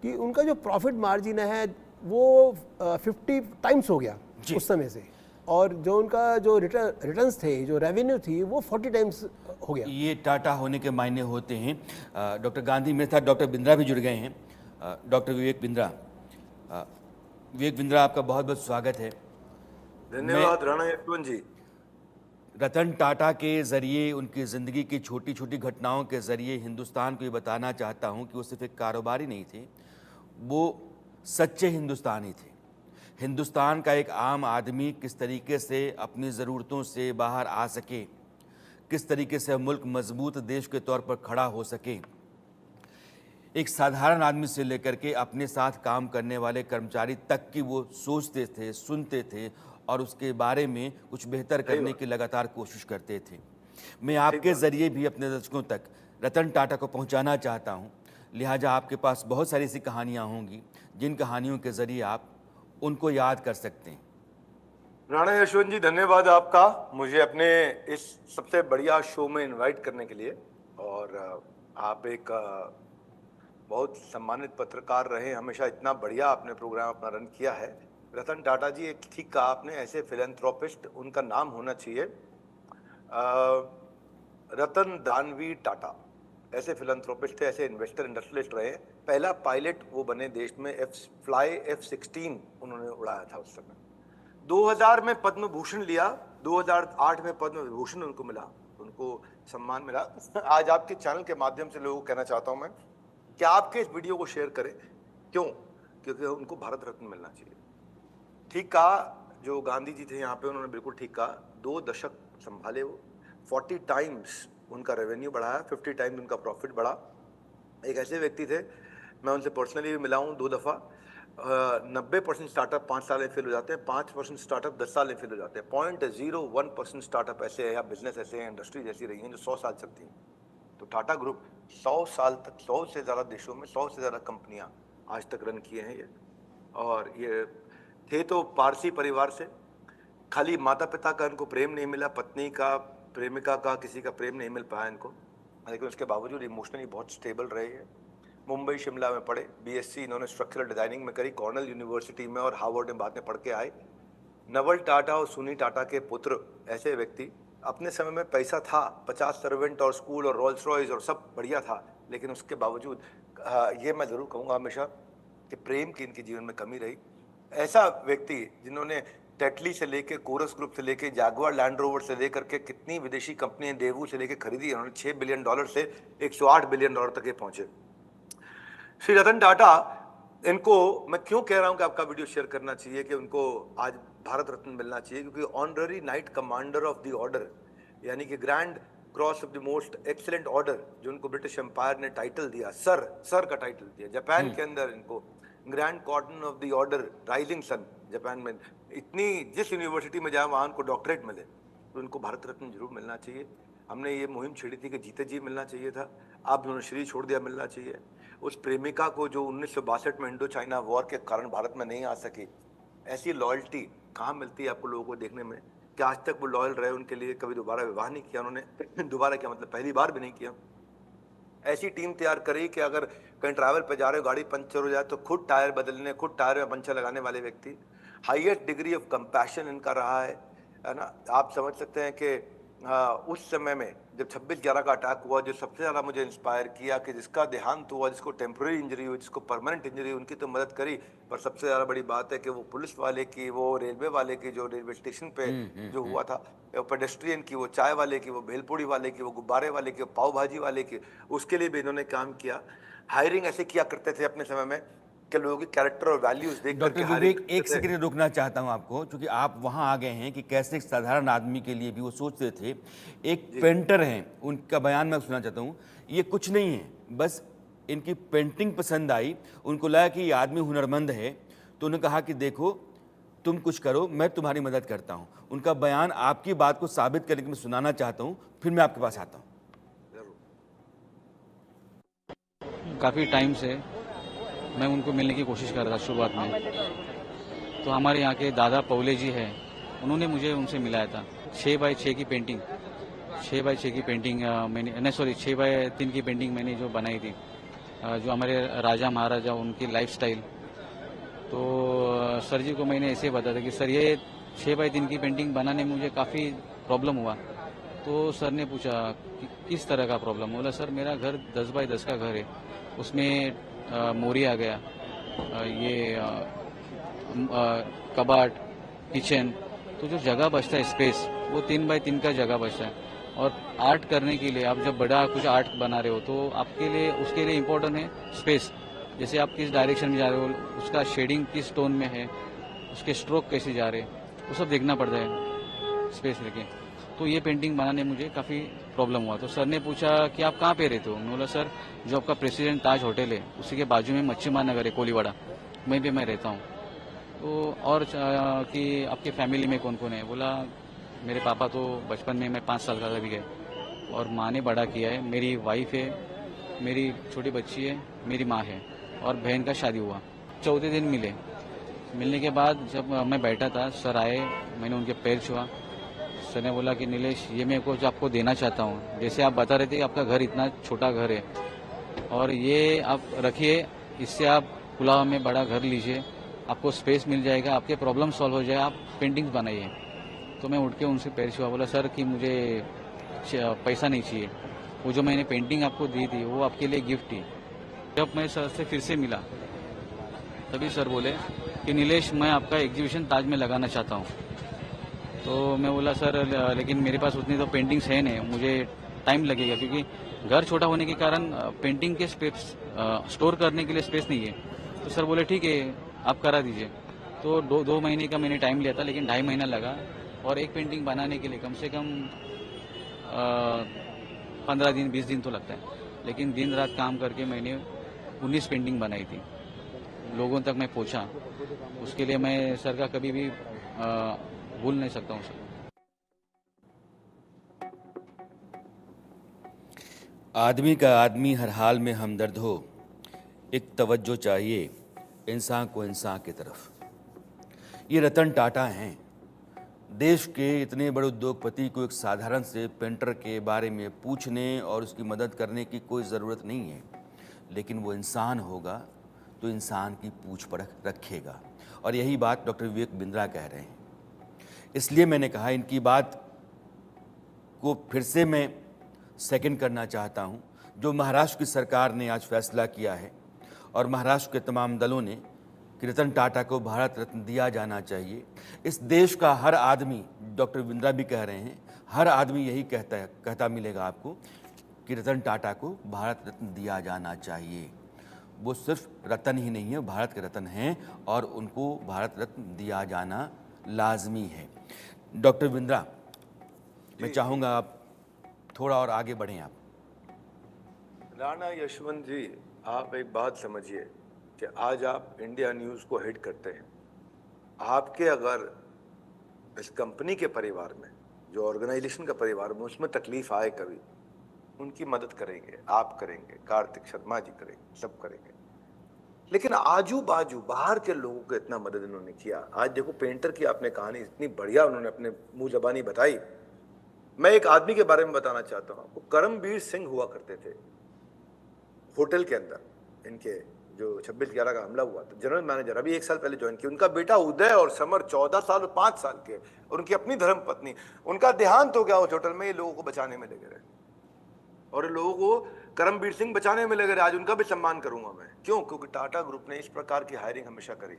कि उनका जो प्रॉफिट मार्जिन है वो 50 टाइम्स हो गया उस समय से, और जो उनका जो रिटर्न्स थे, जो रेवेन्यू थी, वो 40 टाइम्स हो गया। ये टाटा होने के मायने होते हैं। डॉक्टर गांधी, मेरे साथ डॉक्टर बिंद्रा भी जुड़ गए हैं, डॉक्टर विवेक बिंद्रा। विवेक बिंद्रा, आपका बहुत बहुत स्वागत है। धन्यवाद राणा यशवंत जी। रतन टाटा के ज़रिए, उनकी ज़िंदगी की छोटी छोटी घटनाओं के ज़रिए हिंदुस्तान को ये बताना चाहता हूँ कि वो सिर्फ एक कारोबारी नहीं थे, वो सच्चे हिंदुस्तानी थे। हिंदुस्तान का एक आम आदमी किस तरीके से अपनी ज़रूरतों से बाहर आ सके, किस तरीके से मुल्क मजबूत देश के तौर पर खड़ा हो सके, एक साधारण आदमी से लेकर के अपने साथ काम करने वाले कर्मचारी तक की वो सोचते थे, सुनते थे और उसके बारे में कुछ बेहतर करने की लगातार कोशिश करते थे। मैं आपके ज़रिए भी अपने दर्शकों तक रतन टाटा को पहुंचाना चाहता हूं, लिहाजा आपके पास बहुत सारी ऐसी कहानियां होंगी जिन कहानियों के ज़रिए आप उनको याद कर सकते हैं। राणा यशवंत जी, धन्यवाद आपका मुझे अपने इस सबसे बढ़िया शो में इनवाइट करने के लिए। और आप एक बहुत सम्मानित पत्रकार रहे, हमेशा इतना बढ़िया आपने प्रोग्राम अपना रन किया है। रतन टाटा जी, एक ठीक कहा आपने, ऐसे फिलैंथ्रोपिस्ट उनका नाम होना चाहिए, रतन दानवी टाटा। ऐसे फिलैंथ्रोपिस्ट थे, ऐसे इन्वेस्टर इंडस्ट्रियलिस्ट रहे। पहला पायलट वो बने देश में, फ्लाई F-16 उन्होंने उड़ाया था उस समय। 2000 में पद्म भूषण लिया, 2008 में पद्म विभूषण उनको मिला, उनको सम्मान मिला। आज आपके चैनल के माध्यम से लोगों को कहना चाहता हूं मैं कि आपके इस वीडियो को शेयर करें। क्यों? क्योंकि उनको भारत रत्न मिलना चाहिए। ठीक कहा जो गांधी जी थे यहाँ पे, उन्होंने बिल्कुल ठीक कहा। 2 दशक संभाले वो, 40 टाइम्स उनका रेवेन्यू बढ़ाया, 50 टाइम्स उनका प्रॉफिट बढ़ा। एक ऐसे व्यक्ति थे, मैं उनसे पर्सनली भी मिला हूँ 2 दफ़ा। 90% स्टार्टअप 5 साल में फेल हो जाते हैं, 5% स्टार्टअप 10 साल में फेल हो जाते हैं। 0.01% स्टार्टअप ऐसे है या बिजनेस ऐसे हैं, इंडस्ट्रीज ऐसी रही हैं जो 100 साल चलती हैं। तो टाटा ग्रुप 100 साल तक 100 से ज़्यादा देशों में 100 से ज़्यादा कंपनियाँ आज तक रन किए हैं ये। और ये थे तो पारसी परिवार से, खाली माता पिता का इनको प्रेम नहीं मिला, पत्नी का, प्रेमिका का, किसी का प्रेम नहीं मिल पाया इनको, लेकिन उसके बावजूद इमोशनली बहुत स्टेबल रहे हैं। मुंबई शिमला में पढ़े, BSc इन्होंने स्ट्रक्चरल डिजाइनिंग में करी, कॉर्नेल यूनिवर्सिटी में और हार्वर्ड में बाद में पढ़ के आए। नवल टाटा और सुनी टाटा के पुत्र, ऐसे व्यक्ति, अपने समय में पैसा था, 50 सर्वेंट और स्कूल और रोल्स रॉयस और सब बढ़िया था, लेकिन उसके बावजूद ये मैं ज़रूर कहूँगा हमेशा कि प्रेम की इनके जीवन में कमी रही। ऐसा व्यक्ति जिन्होंने टेटली से लेके, कोरस ग्रुप से लेके, जैगुआर लैंड रोवर से लेकर के कितनी विदेशी कंपनियां देवू से लेके खरीदी, उन्होंने $6 बिलियन से $108 बिलियन तक ये पहुंचे। श्री रतन टाटा, इनको मैं क्यों कह रहा हूं कि आपका वीडियो शेयर करना चाहिए, कि उनको आज भारत रत्न मिलना चाहिए, क्योंकि honorary knight commander of the order, यानी कि grand cross of the most excellent order, जो उनको ब्रिटिश एम्पायर ने टाइटल दिया, सर का टाइटल दिया। जापान के अंदर इनको grand cordon of the order rising sun, Japan में इतनी, जिस यूनिवर्सिटी में जाए वहाँ उनको डॉक्टरेट मिले, तो उनको भारत रत्न जरूर मिलना चाहिए। हमने ये मुहिम छेड़ी थी कि जीते जी मिलना चाहिए था, अब उन्होंने श्री छोड़ दिया, मिलना चाहिए। उस प्रेमिका को जो 1962 में इंडो चाइना वॉर के कारण भारत में नहीं आ सकी, ऐसी लॉयल्टी कहाँ मिलती है आपको लोगों को देखने में, कि आज तक वो लॉयल रहे उनके लिए, कभी दोबारा विवाह नहीं किया उन्होंने, दोबारा क्या मतलब पहली बार भी नहीं किया। ऐसी टीम तैयार करी कि अगर कहीं ट्रैवल पे जा रहे हो, गाड़ी पंचर हो जाए तो खुद टायर बदलने, खुद टायर में पंचर लगाने वाले व्यक्ति। हाईएस्ट डिग्री ऑफ कंपैशन इनका रहा है ना। आप समझ सकते हैं कि उस समय में जब 26/11 का अटैक हुआ, जो सबसे ज़्यादा मुझे इंस्पायर किया, कि जिसका देहांत हुआ, जिसको टेम्पररी इंजरी हुई, जिसको परमानेंट इंजरी, उनकी तो मदद करी, पर सबसे ज़्यादा बड़ी बात है कि वो पुलिस वाले की, वो रेलवे वाले की, जो रेलवे स्टेशन पे जो हुआ था, वो पेडेस्ट्रियन की, वो चाय वाले की, वो भेलपूड़ी वाले की, वो गुब्बारे वाले की, वो पाव भाजी वाले की, उसके लिए भी इन्होंने काम किया। हायरिंग ऐसे किया करते थे अपने समय में कि लोगों की कैरेक्टर और वैल्यूज देख डॉक्टर विवेक, एक सेकंड रोकना चाहता हूं आपको, क्योंकि आप वहां आ गए हैं कि कैसे एक साधारण आदमी के लिए भी वो सोचते थे। एक पेंटर हैं, उनका बयान मैं सुनना चाहता हूं। ये कुछ नहीं है, बस इनकी पेंटिंग पसंद आई, उनको लगा कि ये आदमी हुनरमंद है, तो उन्होंने कहा कि देखो तुम कुछ करो, मैं तुम्हारी मदद करता हूँ। उनका बयान आपकी बात को साबित करने के मैं सुनाना चाहता हूँ, फिर मैं आपके पास आता हूँ। काफ़ी टाइम से मैं उनको मिलने की कोशिश कर रहा था शुरुआत में, तो हमारे यहाँ के दादा पौले जी हैं, उन्होंने मुझे उनसे मिलाया था। 6x6 की पेंटिंग, 6x6 की पेंटिंग मैंने, नहीं सॉरी 6x3 की पेंटिंग मैंने जो बनाई थी, जो हमारे राजा महाराजा उनकी लाइफस्टाइल। तो सर जी को मैंने ऐसे बताया था कि सर ये 6x3 की पेंटिंग बनाने में मुझे काफ़ी प्रॉब्लम हुआ। तो सर ने पूछा कि किस तरह का प्रॉब्लम? बोला सर मेरा घर 10x10 का घर है, उसमें मोरी आ गया, ये कबाट, किचन, तो जो जगह बचता है स्पेस, वो 3x3 का जगह बचा है। और आर्ट करने के लिए आप जब बड़ा कुछ आर्ट बना रहे हो तो आपके लिए उसके लिए इम्पोर्टेंट है स्पेस। जैसे आप किस डायरेक्शन में जा रहे हो, उसका शेडिंग किस टोन में है, उसके स्ट्रोक कैसे जा रहे हैं, वो सब देखना पड़ता है स्पेस लेके। तो ये पेंटिंग बनाने में मुझे काफ़ी प्रॉब्लम हुआ। तो सर ने पूछा कि आप कहाँ पे रहते हो। मैं बोला सर जो आपका प्रेसिडेंट ताज होटल है उसी के बाजू में मच्छीमार नगर है कोलीवाड़ा, वहीं पे मैं रहता हूँ। तो और कि आपके फैमिली में कौन कौन है। बोला मेरे पापा तो बचपन में मैं 5 साल का था भी गए और माँ ने बड़ा किया है। मेरी वाइफ है, मेरी छोटी बच्ची है, मेरी माँ है और बहन का शादी हुआ। चौथे दिन मिलने के बाद जब मैं बैठा था सर आए, मैंने उनके पैर छुआ। सर ने बोला कि नीलेश ये मैं कुछ आपको देना चाहता हूँ। जैसे आप बता रहे थे कि आपका घर इतना छोटा घर है और ये आप रखिए, इससे आप पुलाव में बड़ा घर लीजिए, आपको स्पेस मिल जाएगा, आपके प्रॉब्लम सॉल्व हो जाएगा, आप पेंटिंग्स बनाइए। तो मैं उठ के उनसे पैर छुआ। बोला सर कि मुझे पैसा नहीं चाहिए, वो जो मैंने पेंटिंग आपको दी थी वो आपके लिए गिफ्ट थी। जब मैं सर से फिर से मिला तभी सर बोले कि नीलेश मैं आपका एग्जीबिशन ताज में लगाना चाहता हूँ। तो मैं बोला सर लेकिन मेरे पास उतनी तो पेंटिंग्स है नहीं, मुझे टाइम लगेगा क्योंकि घर छोटा होने के कारण पेंटिंग के स्पेस स्टोर करने के लिए स्पेस नहीं है। तो सर बोले ठीक है आप करा दीजिए। तो दो महीने का मैंने टाइम लिया था, लेकिन 2.5 महीना लगा और एक पेंटिंग बनाने के लिए कम से कम 15 दिन 20 दिन तो लगता है। लेकिन दिन रात काम करके मैंने 19 पेंटिंग बनाई थी, लोगों तक मैं पहुंचा। उसके लिए मैं सर का कभी भी भूल नहीं सकता हूँ सर। आदमी का आदमी हर हाल में हमदर्द हो, एक तवज्जो चाहिए इंसान को इंसान की तरफ। ये रतन टाटा हैं। देश के इतने बड़े उद्योगपति को एक साधारण से पेंटर के बारे में पूछने और उसकी मदद करने की कोई ज़रूरत नहीं है, लेकिन वो इंसान होगा तो इंसान की पूछ परख रखेगा। और यही बात डॉक्टर विवेक बिंद्रा कह रहे हैं। इसलिए मैंने कहा इनकी बात को फिर से मैं सेकंड करना चाहता हूं, जो महाराष्ट्र की सरकार ने आज फैसला किया है और महाराष्ट्र के तमाम दलों ने कि रतन टाटा को भारत रत्न दिया जाना चाहिए। इस देश का हर आदमी, डॉक्टर बिंद्रा भी कह रहे हैं, हर आदमी यही कहता मिलेगा आपको कि रतन टाटा को भारत रत्न दिया जाना चाहिए। वो सिर्फ रतन ही नहीं है, भारत के रतन हैं और उनको भारत रत्न दिया जाना लाजमी है। डॉक्टर बिंद्रा, मैं चाहूँगा आप थोड़ा और आगे बढ़ें। आप राणा यशवंत जी, आप एक बात समझिए कि आज आप इंडिया न्यूज़ को हेड करते हैं। आपके अगर इस कंपनी के परिवार में, जो ऑर्गेनाइजेशन का परिवार में, उसमें तकलीफ आए कभी, उनकी मदद करेंगे, आप करेंगे, कार्तिक शर्मा जी करेंगे, सब करेंगे। लेकिन आजू बाजू बाहर के लोगों को इतना मदद इन्होंने किया। आज देखो पेंटर की आपने कहानी इतनी बढ़िया उन्होंने अपने मुंह जबानी बताई। मैं एक आदमी के बारे में बताना चाहता हूँ आपको। करमबीर सिंह हुआ करते थे होटल के अंदर, इनके जो 26/11 का हमला हुआ था, जनरल मैनेजर, अभी 1 साल पहले ज्वाइन किया। उनका बेटा उदय और समर 14 साल और 5 साल के, और उनकी अपनी धर्म पत्नी। उनका देहांत हो गया उस होटल में। ये लोगों को बचाने में लगे रहे और ये लोगों को करमबीर सिंह बचाने में लगे रहे। आज उनका भी सम्मान करूंगा मैं। क्यों? क्योंकि टाटा ग्रुप ने इस प्रकार की हायरिंग हमेशा करी।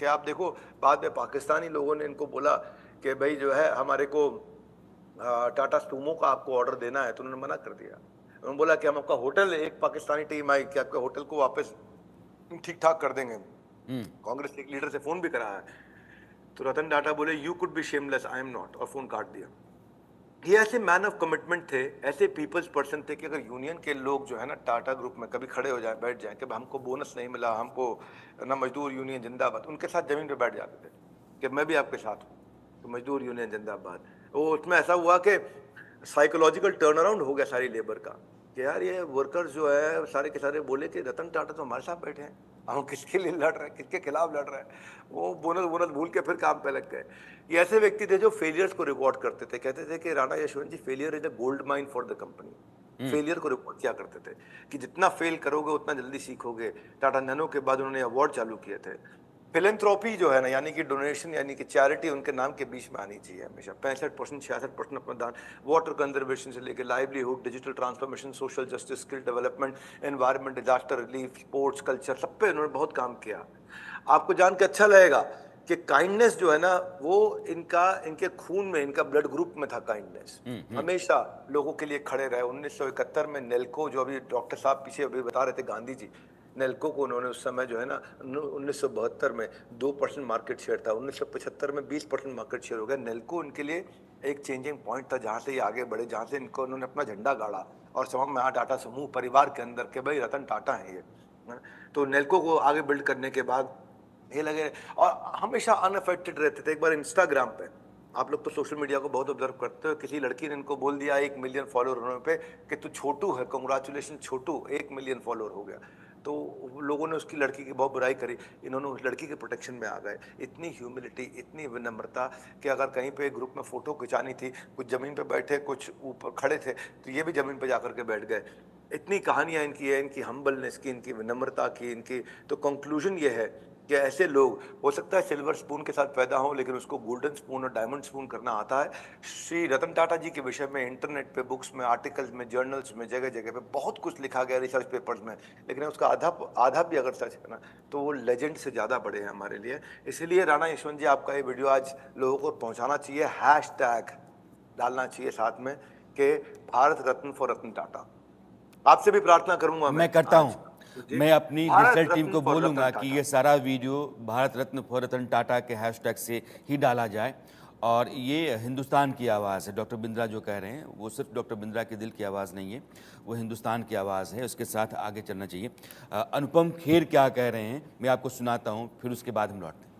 कि आप देखो बाद में पाकिस्तानी लोगों ने इनको बोला कि भाई जो है हमारे को टाटा सूमो का आपको ऑर्डर देना है, तो उन्होंने मना कर दिया। उन्होंने बोला कि हम आपका होटल, एक पाकिस्तानी टीम आई कि आपके होटल को वापस ठीक ठाक कर देंगे। कांग्रेस के लीडर से फोन भी कराया है, तो रतन टाटा बोले you could be shameless, I am not, और फोन काट दिया। ये ऐसे मैन ऑफ कमिटमेंट थे, ऐसे पीपल्स पर्सन थे कि अगर यूनियन के लोग जो है ना टाटा ग्रुप में कभी खड़े हो जाए, बैठ जाए कि हमको बोनस नहीं मिला, हमको ना मजदूर यूनियन जिंदाबाद, उनके साथ जमीन पे बैठ जाते थे कि मैं भी आपके साथ हूँ, तो मजदूर यूनियन जिंदाबाद। वो उसमें ऐसा हुआ कि साइकोलॉजिकल टर्न अराउंड हो गया सारी लेबर का कि यार ये वर्कर्स जो है सारे के सारे बोले कि रतन टाटा तो हमारे साथ बैठे हैं, हम किसके लिए लड़ रहे हैं, किसके खिलाफ लड़ रहे हैं। वो बोनस भूल के फिर काम पे लग गए। ये ऐसे व्यक्ति थे जो फेलियर्स को रिवॉर्ड करते थे। कहते थे कि Rana Yashwant ji, failure is a gold mine for the company. Failure को रिवॉर्ड किया करते थे कि जितना फेल करोगे उतना जल्दी सीखोगे। टाटा नैनो के बाद उन्होंने अवार्ड चालू किए थे। फिलेंथ्रोपी जो है ना, यानी कि डोनेशन, यानी कि चैरिटी, उनके नाम के बीच में आनी चाहिए हमेशा। 65% 66% अपना दान वाटर कंजर्वेशन से लेकर livelihood, digital transformation, social justice, skill development, environment, disaster relief, sports, culture, सब पे उन्होंने बहुत काम किया। आपको जान के अच्छा लगेगा कि काइंडनेस जो है ना वो इनके खून में, इनका ब्लड ग्रुप में था काइंडनेस। हमेशा लोगों के लिए खड़े रहे। 1971 में नेल्को, जो अभी डॉक्टर साहब पीछे अभी बता रहे थे, गांधी जी, नेल्को को उन्होंने उस समय जो है ना 1972 में 2% मार्केट शेयर था, 1975 में 20% मार्केट शेयर हो गया। नेल्को उनके लिए एक चेंजिंग पॉइंट था, जहाँ से ये आगे बढ़े, जहाँ से इनको उन्होंने अपना झंडा गाड़ा और समझ में आया टाटा समूह परिवार के अंदर के भाई रतन टाटा हैं ये। तो नेल्को को आगे बिल्ड करने के बाद ये लगे, और हमेशा अनअफेक्टेड रहते थे। एक बार इंस्टाग्राम पे, आप लोग तो सोशल मीडिया को बहुत ऑब्जर्व करते हो, किसी लड़की ने इनको बोल दिया 1 मिलियन फॉलोअर होने पे कि तू छोटू है, कांग्रेचुलेशन छोटू, 1 मिलियन फॉलोअर हो गया। तो लोगों ने उसकी लड़की की बहुत बुराई करी, इन्होंने उस लड़की के प्रोटेक्शन में आ गए। इतनी ह्यूमिलिटी, इतनी विनम्रता कि अगर कहीं पे ग्रुप में फोटो खिंचानी थी, कुछ जमीन पे बैठे, कुछ ऊपर खड़े थे, तो ये भी जमीन पे जाकर के बैठ गए। इतनी कहानियां इनकी है, इनकी हम्बलनेस की, इनकी विनम्रता की, इनकी। तो कंक्लूजन ये है कि ऐसे लोग, हो सकता है सिल्वर स्पून के साथ पैदा हो, लेकिन उसको गोल्डन स्पून और डायमंड स्पून करना आता है। श्री रतन टाटा जी के विषय में इंटरनेट पे, बुक्स में, आर्टिकल्स में, जर्नल्स में, जगह जगह पे बहुत कुछ लिखा गया, रिसर्च पेपर्स में, लेकिन उसका आधा भी अगर सच है ना, तो वो लेजेंड से ज़्यादा बड़े हैं हमारे लिए। इसीलिए राणा यशवंत जी, आपका ये वीडियो आज लोगों को पहुँचाना चाहिए, हैशटैग डालना चाहिए साथ में कि भारत रत्न फॉर रतन टाटा। आपसे भी प्रार्थना करूंगा, मैं करता हूं, मैं अपनी डिजिटल टीम को बोलूंगा कि ये सारा वीडियो भारत रत्न फॉर रतन टाटा के हैशटैग से ही डाला जाए। और ये हिंदुस्तान की आवाज़ है। डॉक्टर बिंद्रा जो कह रहे हैं वो सिर्फ डॉक्टर बिंद्रा के दिल की आवाज़ नहीं है, वो हिंदुस्तान की आवाज़ है। उसके साथ आगे चलना चाहिए। अनुपम खेर क्या कह रहे हैं मैं आपको सुनाता हूँ, फिर उसके बाद हम लौटते हैं।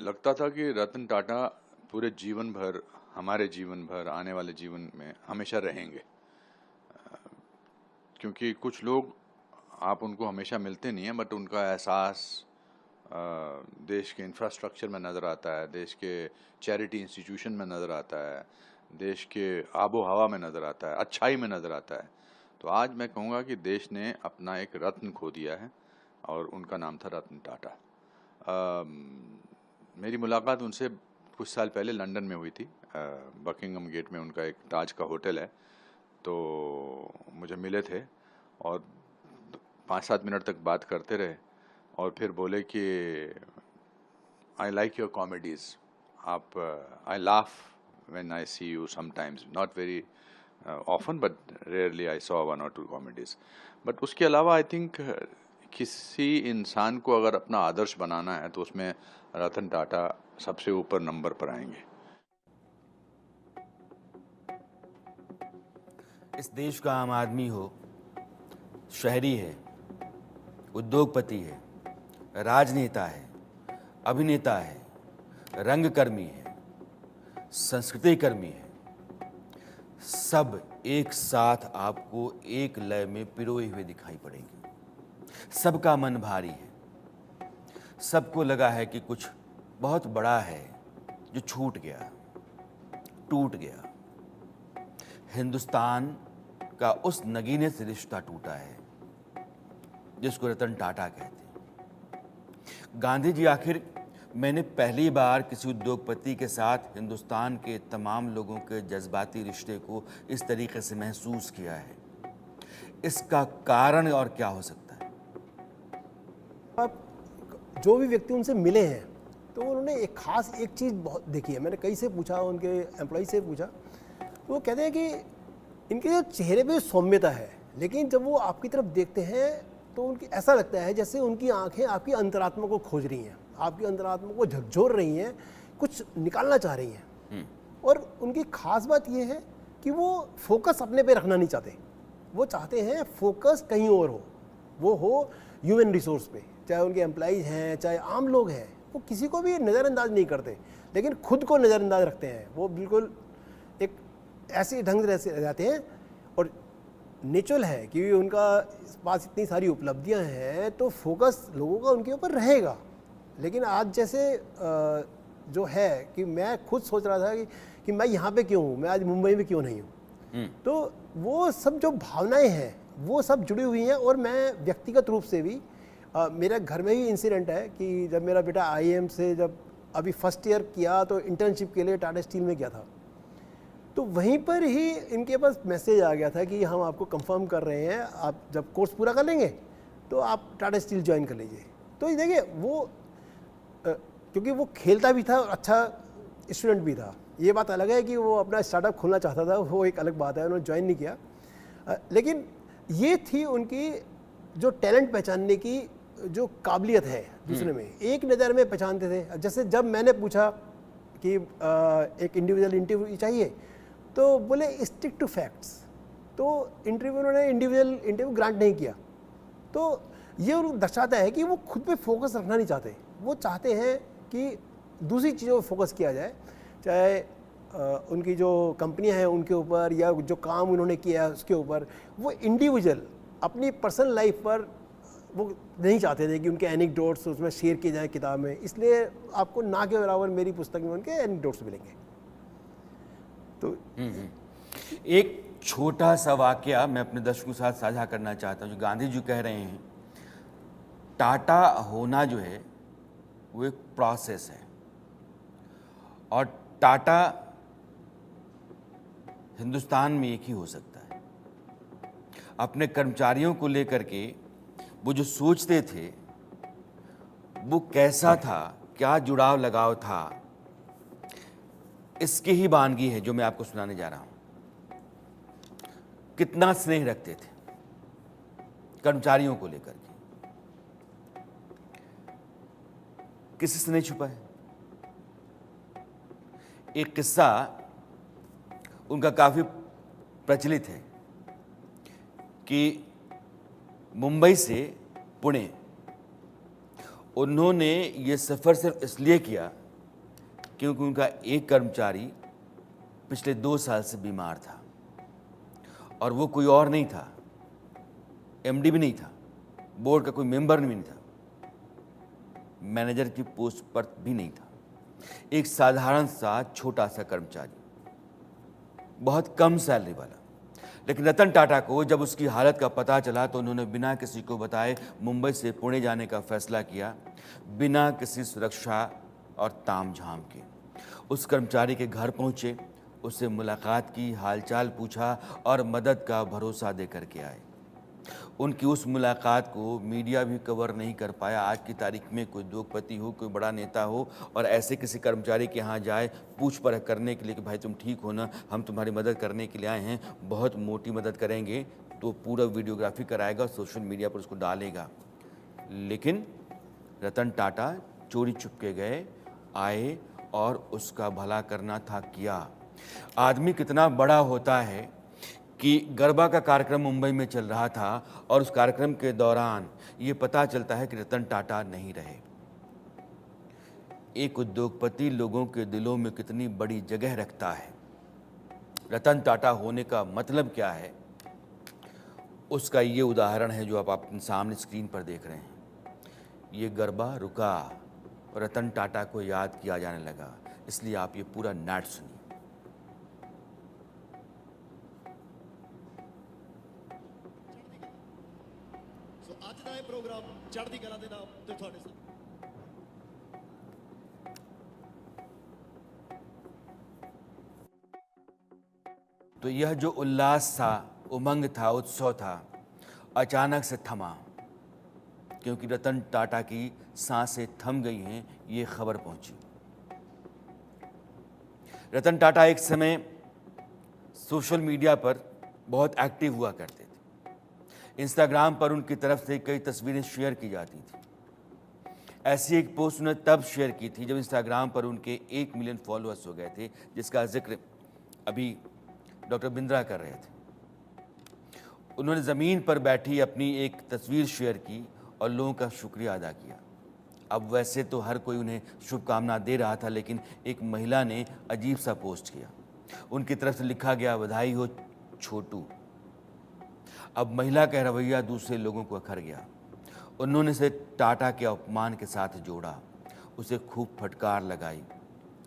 लगता था कि रतन टाटा पूरे जीवन भर, हमारे जीवन भर, आने वाले जीवन में हमेशा रहेंगे, क्योंकि कुछ लोग, आप उनको हमेशा मिलते नहीं हैं, बट उनका एहसास देश के इंफ्रास्ट्रक्चर में नज़र आता है, देश के चैरिटी इंस्टीट्यूशन में नज़र आता है, देश के आबो हवा में नज़र आता है, अच्छाई में नज़र आता है। तो आज मैं कहूँगा कि देश ने अपना एक रत्न खो दिया है और उनका नाम था रतन टाटा। मेरी मुलाकात उनसे कुछ साल पहले लंदन में हुई थी। बकिंगम गेट में उनका एक ताज का होटल है, तो मुझे मिले थे और 5-7 मिनट तक बात करते रहे और फिर बोले कि आई लाइक योर कॉमेडीज़, आप I laugh when I see you sometimes, not very often but rarely I saw 1 or 2 comedies. But उसके अलावा आई थिंक किसी इंसान को अगर अपना आदर्श बनाना है तो उसमें रतन टाटा सबसे ऊपर नंबर पर आएंगे। इस देश का आम आदमी हो, शहरी है, उद्योगपति है, राजनेता है, अभिनेता है, रंगकर्मी है, संस्कृति कर्मी है, सब एक साथ आपको एक लय में पिरोए हुए दिखाई पड़ेंगे। सबका मन भारी है, सबको लगा है कि कुछ बहुत बड़ा है जो छूट गया, टूट गया। हिंदुस्तान का उस नगीने से रिश्ता टूटा है जिसको रतन टाटा कहते हैं। गांधी जी, आखिर मैंने पहली बार किसी उद्योगपति के साथ हिंदुस्तान के तमाम लोगों के जज्बाती रिश्ते को इस तरीके से महसूस किया है। इसका कारण और क्या हो सकता है? आप जो भी व्यक्ति उनसे मिले हैं तो उन्होंने एक खास एक चीज़ बहुत देखी है। मैंने कई से पूछा, उनके एम्प्लॉय से पूछा, तो वो कहते हैं कि इनके जो चेहरे पे सौम्यता है, लेकिन जब वो आपकी तरफ देखते हैं तो उनकी ऐसा लगता है जैसे उनकी आंखें आपकी अंतरात्मा को खोज रही हैं, आपकी अंतरात्मा को झकझोर रही हैं, कुछ निकालना चाह रही हैं। और उनकी खास बात ये है कि वो फोकस अपने पे रखना नहीं चाहते, वो चाहते हैं फोकस कहीं और हो, वो हो ह्यूमन रिसोर्स पे, चाहे उनके एम्प्लॉइज हैं, चाहे आम लोग हैं, वो किसी को भी नज़रअंदाज नहीं करते, लेकिन खुद को नज़रअंदाज रखते हैं। वो बिल्कुल एक ऐसे ढंग से रहते हैं और नेचुरल है कि उनका पास इतनी सारी उपलब्धियां हैं, तो फोकस लोगों का उनके ऊपर रहेगा। लेकिन आज जैसे जो है कि मैं खुद सोच रहा था कि मैं यहाँ पे क्यों हूँ, मैं आज मुंबई में क्यों नहीं हूँ, तो वो सब जो भावनाएं हैं वो सब जुड़ी हुई हैं। और मैं व्यक्तिगत रूप से भी मेरे घर में ही इंसिडेंट है कि जब मेरा बेटा IIM से जब अभी फर्स्ट ईयर किया तो इंटर्नशिप के लिए टाटा स्टील में गया था, तो वहीं पर ही इनके पास मैसेज आ गया था कि हम आपको कंफर्म कर रहे हैं, आप जब कोर्स पूरा कर लेंगे तो आप टाटा स्टील ज्वाइन कर लीजिए। तो ये देखिए, वो क्योंकि वो खेलता भी था और अच्छा स्टूडेंट भी था। ये बात अलग है कि वो अपना स्टार्टअप खोलना चाहता था, वो एक अलग बात है, उन्होंने ज्वाइन नहीं किया। लेकिन ये थी उनकी जो टैलेंट पहचानने की जो काबिलियत है दूसरे में, एक नज़र में पहचानते थे। जैसे जब मैंने पूछा कि एक इंडिविजुअल इंटरव्यू चाहिए तो बोले स्टिक टू फैक्ट्स, तो इंटरव्यू उन्होंने इंडिविजुअल इंटरव्यू ग्रांट नहीं किया। तो ये दर्शाता है कि वो खुद पे फोकस रखना नहीं चाहते, वो चाहते हैं कि दूसरी चीज़ों पर फोकस किया जाए, चाहे उनकी जो कंपनियां हैं उनके ऊपर या जो काम उन्होंने किया है उसके ऊपर। वो इंडिविजुअल अपनी पर्सनल लाइफ पर वो नहीं चाहते थे कि उनके एनेक्डोट्स उसमें शेयर किए जाएं किताब में, इसलिए आपको ना के बराबर मेरी पुस्तक में उनके एनेक्डोट्स मिलेंगे। तो एक छोटा सा वाकया मैं अपने दर्शकों के साथ साझा करना चाहता हूँ। जो गांधी जी कह रहे हैं, टाटा होना जो है वो एक प्रोसेस है, और टाटा हिंदुस्तान में एक ही हो सकता है। अपने कर्मचारियों को लेकर के वो जो सोचते थे वो कैसा था, क्या जुड़ाव लगाव था, इसकी ही वानगी है जो मैं आपको सुनाने जा रहा हूं। कितना स्नेह रखते थे कर्मचारियों को लेकर के, किसी से नहीं छुपा है। एक किस्सा उनका काफी प्रचलित है कि मुंबई से पुणे उन्होंने ये सफ़र सिर्फ इसलिए किया क्योंकि उनका एक कर्मचारी पिछले 2 साल से बीमार था, और वो कोई और नहीं था, एमडी भी नहीं था, बोर्ड का कोई मेंबर भी नहीं था, मैनेजर की पोस्ट पर भी नहीं था, एक साधारण सा छोटा सा कर्मचारी, बहुत कम सैलरी वाला। लेकिन रतन टाटा को जब उसकी हालत का पता चला तो उन्होंने बिना किसी को बताए मुंबई से पुणे जाने का फैसला किया, बिना किसी सुरक्षा और तामझाम के। उस कर्मचारी के घर पहुंचे, उससे मुलाकात की, हालचाल पूछा और मदद का भरोसा दे करके आए। उनकी उस मुलाकात को मीडिया भी कवर नहीं कर पाया। आज की तारीख में कोई उद्योगपति हो, कोई बड़ा नेता हो और ऐसे किसी कर्मचारी के यहाँ जाए पूछ परख करने के लिए कि भाई तुम ठीक हो ना, हम तुम्हारी मदद करने के लिए आए हैं, बहुत मोटी मदद करेंगे, तो पूरा वीडियोग्राफी कराएगा, सोशल मीडिया पर उसको डालेगा। लेकिन रतन टाटा चोरी चुपके गए, आए और उसका भला करना था किया। आदमी कितना बड़ा होता है कि गरबा का कार्यक्रम मुंबई में चल रहा था और उस कार्यक्रम के दौरान ये पता चलता है कि रतन टाटा नहीं रहे। एक उद्योगपति लोगों के दिलों में कितनी बड़ी जगह रखता है। रतन टाटा होने का मतलब क्या है, उसका ये उदाहरण है जो आप अपने सामने स्क्रीन पर देख रहे हैं। ये गरबा रुका, रतन टाटा को याद किया जाने लगा, इसलिए आप ये पूरा नाट सुनिए। ਅੱਜ ਦਾ ਇਹ ਪ੍ਰੋਗਰਾਮ ਚੜ੍ਹਦੀ ਕਲਾ ਦੇ ਨਾਮ ਤੇ ਤੁਹਾਡੇ ਸਾਹਮਣੇ तो यह जो उल्लास था, उमंग था, उत्सव था, अचानक से थमा, क्योंकि रतन टाटा की सांसें थम गई हैं, ये खबर पहुंची। रतन टाटा एक समय सोशल मीडिया पर बहुत एक्टिव हुआ करते थे। इंस्टाग्राम पर उनकी तरफ से कई तस्वीरें शेयर की जाती थी। ऐसी एक पोस्ट उन्होंने तब शेयर की थी जब इंस्टाग्राम पर उनके 1 मिलियन फॉलोअर्स हो गए थे, जिसका जिक्र अभी डॉक्टर बिंद्रा कर रहे थे। उन्होंने ज़मीन पर बैठी अपनी एक तस्वीर शेयर की और लोगों का शुक्रिया अदा किया। अब वैसे तो हर कोई उन्हें शुभकामना दे रहा था, लेकिन एक महिला ने अजीब सा पोस्ट किया। उनकी तरफ से लिखा गया, बधाई हो छोटू। अब महिला का रवैया दूसरे लोगों को अखर गया। उन्होंने इसे टाटा के अपमान के साथ जोड़ा, उसे खूब फटकार लगाई,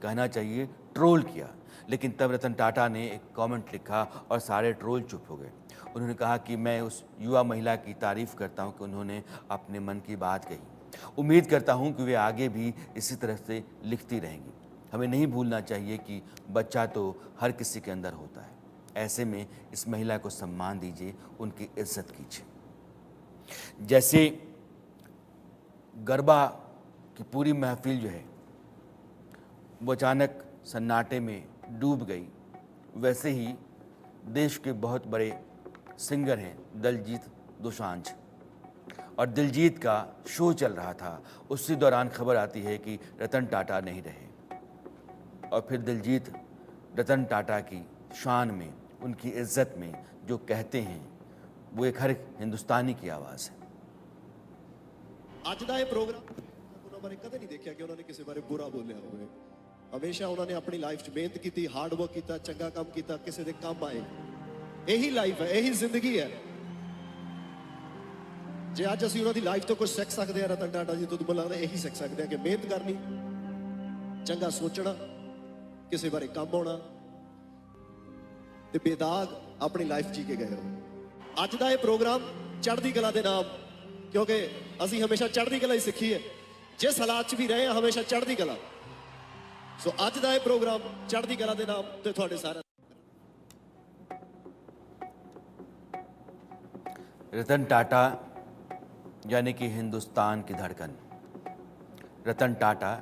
कहना चाहिए ट्रोल किया। लेकिन तब रतन टाटा ने एक कमेंट लिखा और सारे ट्रोल चुप हो गए। उन्होंने कहा कि मैं उस युवा महिला की तारीफ करता हूं कि उन्होंने अपने मन की बात कही। उम्मीद करता हूं कि वे आगे भी इसी तरह से लिखती रहेंगी। हमें नहीं भूलना चाहिए कि बच्चा तो हर किसी के अंदर होता है। ऐसे में इस महिला को सम्मान दीजिए, उनकी इज्जत कीजिए। जैसे गरबा कि पूरी महफिल जो है वो अचानक सन्नाटे में डूब गई, वैसे ही देश के बहुत बड़े सिंगर हैं दिलजीत दोसांझ, और दिलजीत का शो चल रहा था। उसी दौरान खबर आती है कि रतन टाटा नहीं रहे, और फिर दिलजीत रतन टाटा की शान में, उनकी इज्जत में जो कहते हैं वो एक हर हिंदुस्तानी की आवाज़ है। ਅੱਜ ਦਾ ਇਹ ਪ੍ਰੋਗਰਾਮ ਉਹਨਾਂ ਬਾਰੇ ਕਦੇ ਨਹੀਂ ਦੇਖਿਆ ਕਿ ਉਹਨਾਂ ਨੇ ਕਿਸੇ ਬਾਰੇ ਬੁਰਾ ਬੋਲਿਆ ਹੋਵੇ। ਹਮੇਸ਼ਾ ਉਹਨਾਂ ਨੇ ਆਪਣੀ ਲਾਈਫ 'ਚ ਮਿਹਨਤ ਕੀਤੀ, ਹਾਰਡ ਵਰਕ ਕੀਤਾ, ਚੰਗਾ ਕੰਮ ਕੀਤਾ, ਕਿਸੇ ਦੇ ਕੰਮ ਆਏ। ਇਹੀ ਲਾਈਫ ਹੈ, ਇਹੀ ਜ਼ਿੰਦਗੀ ਹੈ। ਜੇ ਅੱਜ ਅਸੀਂ ਉਹਨਾਂ ਦੀ ਲਾਈਫ ਤੋਂ ਕੁਝ ਸਿੱਖ ਸਕਦੇ ਹਾਂ ਰਤਨ ਟਾਟਾ ਜੀ ਤੋਂ, ਮੈਨੂੰ ਲੱਗਦਾ ਇਹੀ ਸਿੱਖ ਸਕਦੇ ਹਾਂ ਕਿ ਮਿਹਨਤ ਕਰਨੀ, ਚੰਗਾ ਸੋਚਣਾ, ਕਿਸੇ ਬਾਰੇ ਕੰਮ ਆਉਣਾ ਤੇ ਬੇਦਾਗ ਆਪਣੀ ਲਾਈਫ ਜੀ ਕੇ ਗਏ ਹੋ। ਅੱਜ ਦਾ ਇਹ ਪ੍ਰੋਗਰਾਮ ਚੜ੍ਹਦੀ ਕਲਾ ਦੇ ਨਾਮ, ਕਿਉਂਕਿ ਅਸੀਂ ਹਮੇਸ਼ਾ ਚੜ੍ਹਦੀ ਕਲਾ ਹੀ ਸਿੱਖੀ ਹੈ, ਜਿਸ ਹਾਲਾਤ 'ਚ ਵੀ ਰਹੇ ਹਾਂ ਹਮੇਸ਼ਾ ਚੜ੍ਹਦੀ ਕਲਾ। ਸੋ ਅੱਜ ਦਾ ਇਹ ਪ੍ਰੋਗਰਾਮ ਚੜ੍ਹਦੀ ਕਲਾ ਦੇ ਨਾਮ ਤੇ ਤੁਹਾਡੇ ਸਾਰਿਆਂ रतन टाटा यानी कि हिंदुस्तान की धड़कन, रतन टाटा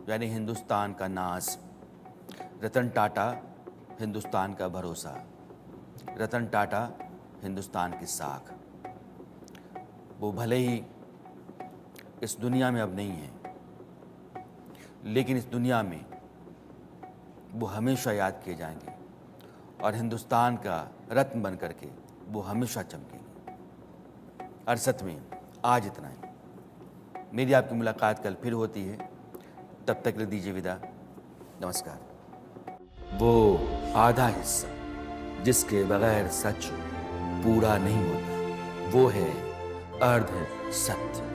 यानी हिंदुस्तान का नाज, रतन टाटा हिंदुस्तान का भरोसा, रतन टाटा हिंदुस्तान की साख। वो भले ही इस दुनिया में अब नहीं है, लेकिन इस दुनिया में वो हमेशा याद किए जाएंगे और हिंदुस्तान का रत्न बन करके वो हमेशा चमकेंगे। अरसत में आज इतना ही। मेरी आपकी मुलाकात कल फिर होती है, तब तक ले दीजिए विदा। नमस्कार। वो आधा हिस्सा जिसके बगैर सच पूरा नहीं होता, वो है अर्ध सत्य।